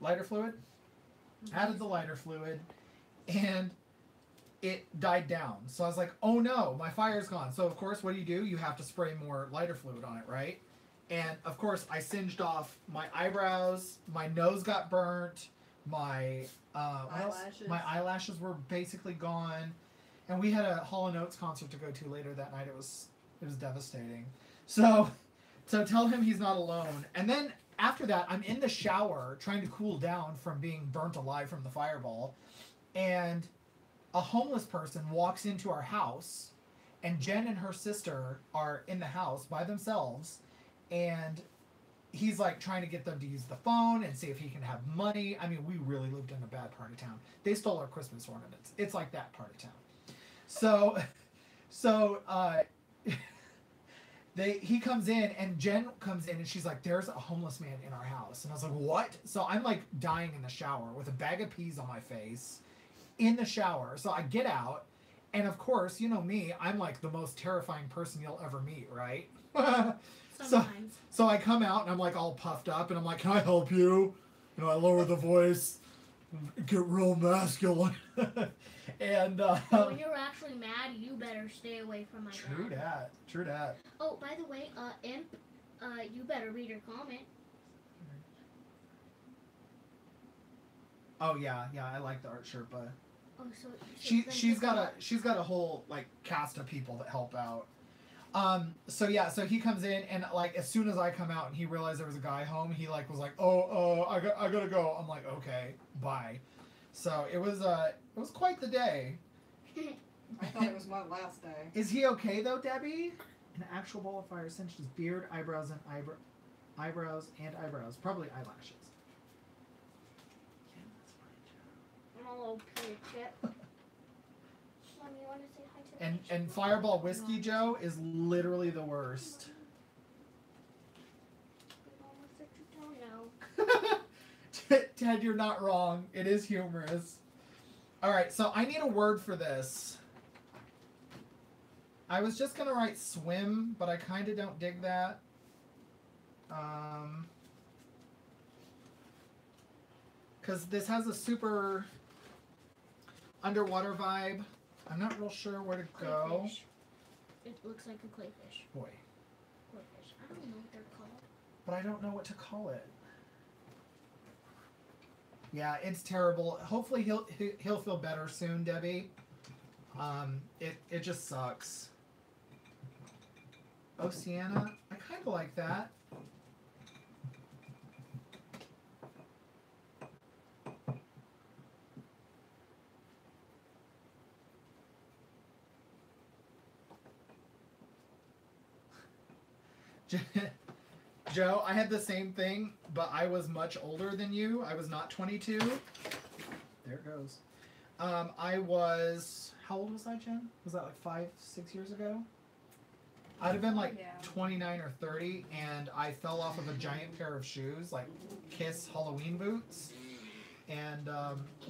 Lighter fluid? Added the lighter fluid, and it died down. So I was like, oh no, my fire's gone. So of course, what do? You have to spray more lighter fluid on it, right? And of course, I singed off my eyebrows, my nose got burnt, my, eyelashes. My eyelashes were basically gone. And we had a Hall & Oates concert to go to later that night. It was devastating. So tell him he's not alone. And then after that, I'm in the shower trying to cool down from being burnt alive from the fireball. And a homeless person walks into our house and Jen and her sister are in the house by themselves, and he's like trying to get them to use the phone and see if he can have money. I mean, we really lived in a bad part of town. They stole our Christmas ornaments. It's like that part of town. So he comes in, and Jen comes in, and she's like, "There's a homeless man in our house." And I was like, "What?" So I'm like dying in the shower with a bag of peas on my face in the shower. So I get out, and of course, you know me, I'm like the most terrifying person you'll ever meet, right? Sometimes. So I come out, and I'm like all puffed up, and I'm like, "Can I help you?" You know, I lower the voice, get real masculine. And When you're actually mad, you better stay away from my dad. True that. Oh, by the way, Imp, you better read her comment. Oh yeah, I like the art Sherpa. Oh, so She's got a whole like cast of people that help out. So he comes in, and like as soon as I come out and he realized there was a guy home, he like was like, I gotta go. I'm like, okay, bye. So it was quite the day. I thought it was my last day. Is he okay though, Debbie? An actual ball of fire cinched his beard, eyebrows, and eyebrows, probably eyelashes. Yeah, that's fine, Joe. I'm a little pig chip. Mom, you want to say hi to And Fireball Whiskey Joe is literally the worst. Ted, you're not wrong. It is humorous. All right, so I need a word for this. I was just gonna write swim, but I kind of don't dig that. Because this has a super underwater vibe. I'm not real sure where to go. Clayfish. It looks like a clayfish. Boy. Clayfish. I don't know what they're called. But I don't know what to call it. Yeah, it's terrible. Hopefully he'll feel better soon, Debbie. It just sucks. Oceana, I kind of like that. Joe, I had the same thing, but I was much older than you. I was not 22. There it goes. I was, how old was I, Jen? Was that like 5-6 years ago? I'd have been like 29 or 30, and I fell off of a giant pair of shoes, like Kiss Halloween boots, and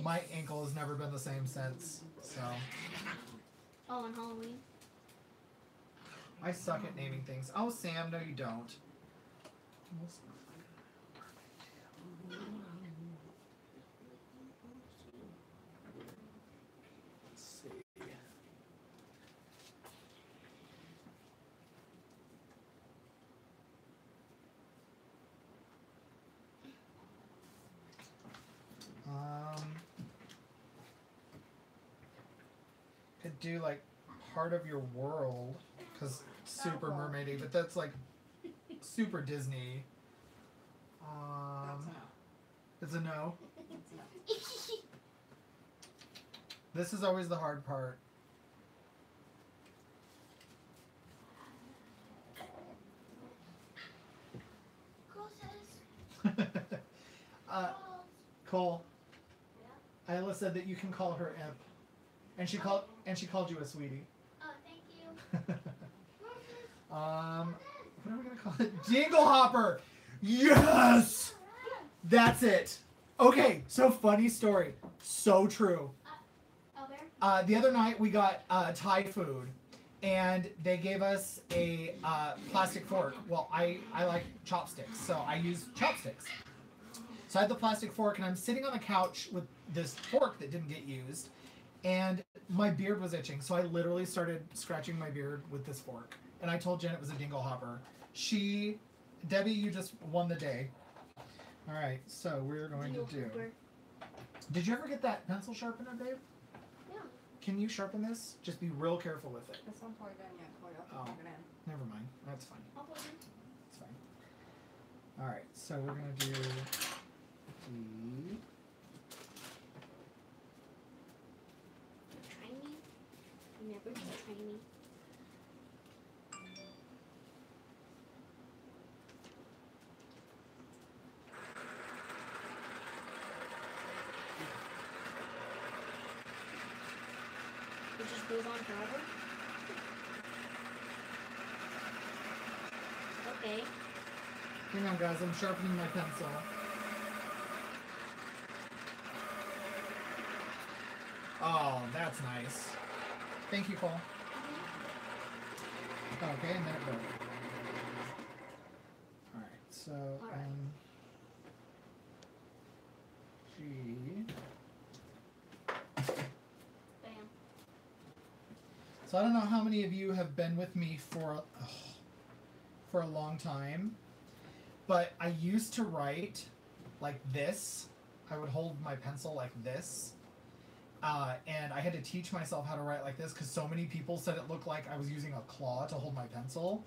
my ankle has never been the same since. So. Oh, on Halloween? I suck at naming things. Oh, Sam, no, you don't. Let's see. Could do like part of your world, because Super Mermaidy, but that's like super Disney. It's a no. This is always the hard part. Cole. Isla said that you can call her Imp, and she called you a sweetie. Oh, thank you. What are we gonna call it? Jingle Hopper! Yes! That's it. Okay, so funny story. So true. The other night we got Thai food, and they gave us a plastic fork. Well, I like chopsticks, so I use chopsticks. So I had the plastic fork, and I'm sitting on the couch with this fork that didn't get used, and my beard was itching, so I literally started scratching my beard with this fork. And I told Jen it was a dingle hopper. Debbie, you just won the day. All right, so we're going to do. Did you ever get that pencil sharpener, babe? Yeah. Can you sharpen this? Just be real careful with it. It's not plugged in yet, Chloe. I'll plug it in. Never mind. That's fine. I'll put it in. It's fine. All right, so we're gonna do the. Tiny? You never said tiny. Goes on forever? Okay. Hang on, guys. I'm sharpening my pencil. Oh, that's nice. Thank you, Cole. Okay, and then it broke. Alright, so, Alright. G. Bam. So I don't know how many of you have been with me for a long time, but I used to write like this. I would hold my pencil like this. And I had to teach myself how to write like this because so many people said it looked like I was using a claw to hold my pencil.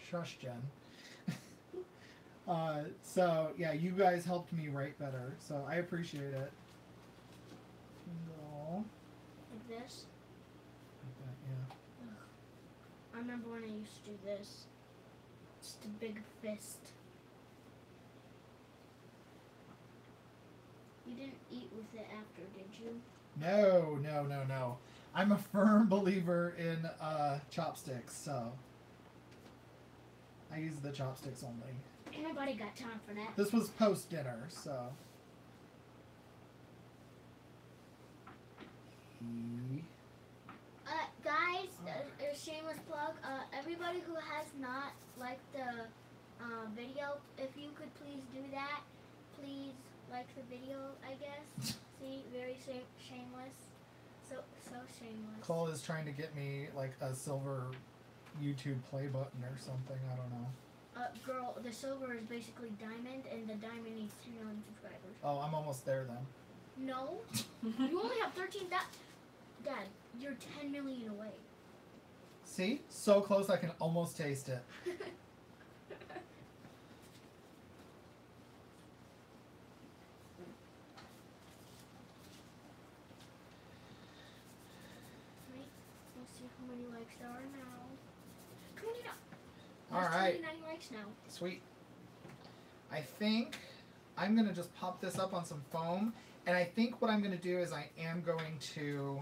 Shush, Jen. So, yeah, you guys helped me write better, so I appreciate it. No. Like this? Like that, yeah. I remember when I used to do this. Just a big fist. You didn't eat with it after, did you? No, no, no, no. I'm a firm believer in chopsticks, so I use the chopsticks only. Ain't nobody got time for that. This was post dinner, so. Guys, a shameless plug. Everybody who has not liked the video, if you could please do that. Please like the video, I guess. See, very shameless. So shameless. Cole is trying to get me like a silver YouTube play button or something. I don't know. Girl, the silver is basically diamond, and the diamond needs 2 million subscribers. Oh, I'm almost there then. No, you only have 13,000. Dad, you're 10 million away. See? So close I can almost taste it. Right? Let's see how many likes there are now. 29. All There's right. 29 likes now. Sweet. I think I'm going to just pop this up on some foam. And I think what I'm going to do is I am going to...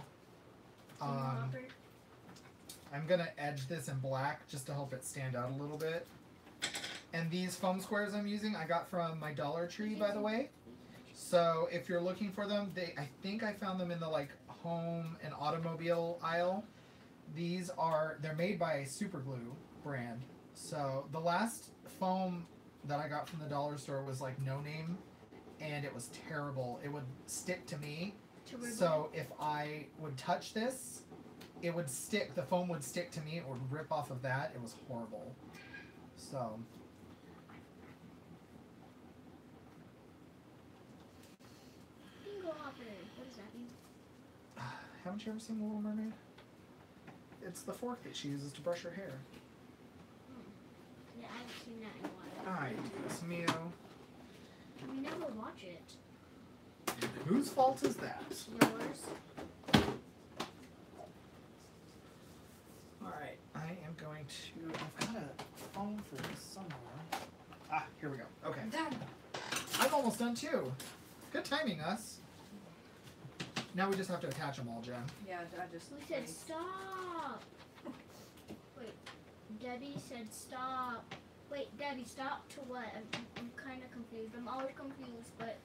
I'm going to edge this in black just to help it stand out a little bit. And these foam squares I'm using, I got from my Dollar Tree, by the way. So if you're looking for them, I think I found them in the like home and automobile aisle. They're made by Super Glue brand. So the last foam that I got from the dollar store was like no name, and it was terrible. It would stick to me. So if I would touch this, it would stick. The foam would stick to me. It would rip off of that. It was horrible. So. Bingo hopper. What does that mean? Haven't you ever seen The Little Mermaid? It's the fork that she uses to brush her hair. Yeah, I haven't seen that in a while. Ay, Dios mío. We never watch it. Whose fault is that? Yours. Alright, I am going to... I've got a phone for this somewhere. Ah, here we go. Okay. I'm done. I'm almost done too. Good timing, us. Now we just have to attach them all, Jen. Yeah, I just. We said stop. Wait, Debbie said stop. Wait, Debbie, stop to what? I'm kind of confused. I'm always confused, but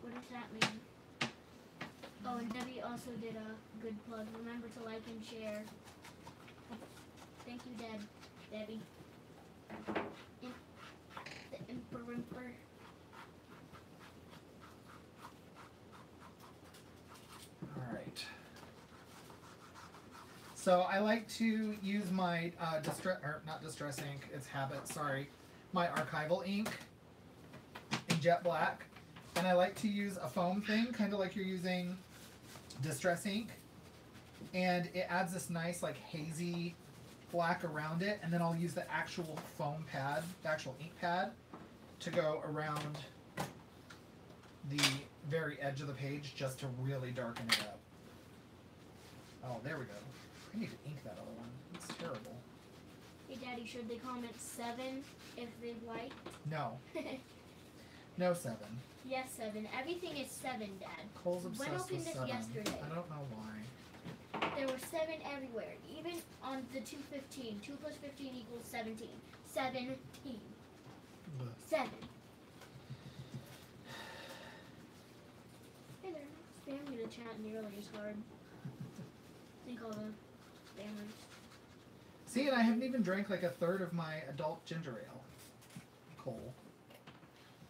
what does that mean? Oh, and Debbie also did a good plug. Remember to like and share. Thank you, Debbie. The Imper. Alright. So I like to use my not distress ink, it's Habit, sorry. My archival ink in jet black. And I like to use a foam thing, kind of like you're using distress ink. And it adds this nice like hazy black around it, and then I'll use the actual foam pad, the actual ink pad, to go around the very edge of the page just to really darken it up. Oh, there we go. I need to ink that other one. It's terrible. Hey, Daddy, should they comment 7 if they like? No. No 7. Yes, 7. Everything is 7, Dad. Cole's obsessed When opened with this 7. yesterday? I don't know why. there were 7 everywhere. Even on the 215. 2 plus 15 equals 17. 17. 7. Hey there. Spamming the chat nearly as hard. I think all the spammers. See, and I haven't even drank like a third of my adult ginger ale. Cole.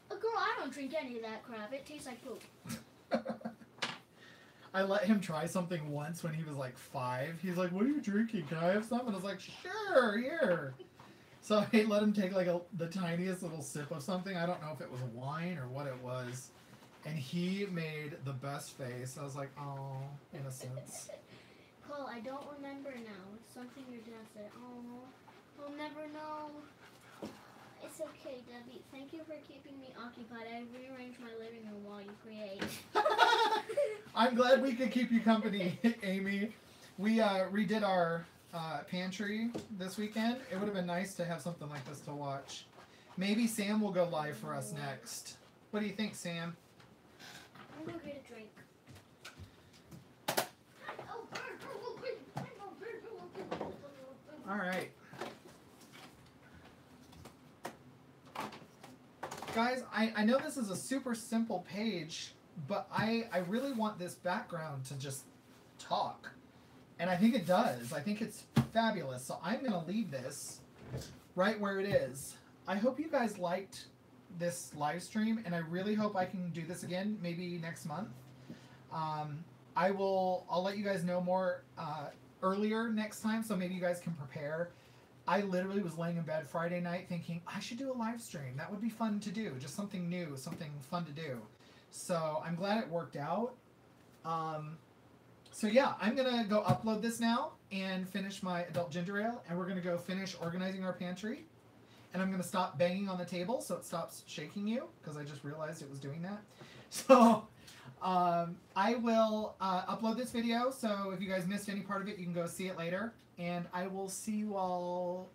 Girl, I don't drink any of that crap. It tastes like poop. I let him try something once when he was like 5. He's like, "What are you drinking? Can I have some?" And I was like, "Sure, here." So I let him take like the tiniest little sip of something. I don't know if it was wine or what it was. And he made the best face. I was like, "Oh, innocence." Cole, I don't remember now. It's something your dad said. Oh, I'll never know. It's okay, Debbie. Thank you for keeping me occupied. I rearranged my living room while you create. I'm glad we could keep you company, Amy. We redid our pantry this weekend. It would have been nice to have something like this to watch. Maybe Sam will go live for us next. What do you think, Sam? I'm gonna get a drink. All right. Guys, I know this is a super simple page, but I really want this background to just talk. And I think it does. I think it's fabulous. So I'm going to leave this right where it is. I hope you guys liked this live stream, and I really hope I can do this again, maybe next month. I'll let you guys know more earlier next time, so maybe you guys can prepare. I literally was laying in bed Friday night thinking, I should do a live stream. That would be fun to do. Just something new, something fun to do. So I'm glad it worked out. So yeah, I'm going to go upload this now and finish my adult ginger ale. And we're going to go finish organizing our pantry. And I'm going to stop banging on the table so it stops shaking you, because I just realized it was doing that. So I will upload this video. So if you guys missed any part of it, you can go see it later. And I will see you all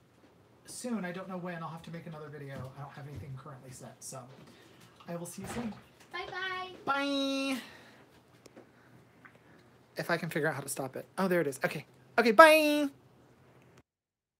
soon. I don't know when. I'll have to make another video. I don't have anything currently set. So I will see you soon. Bye-bye. Bye. If I can figure out how to stop it. Oh, there it is. Okay. Okay, bye.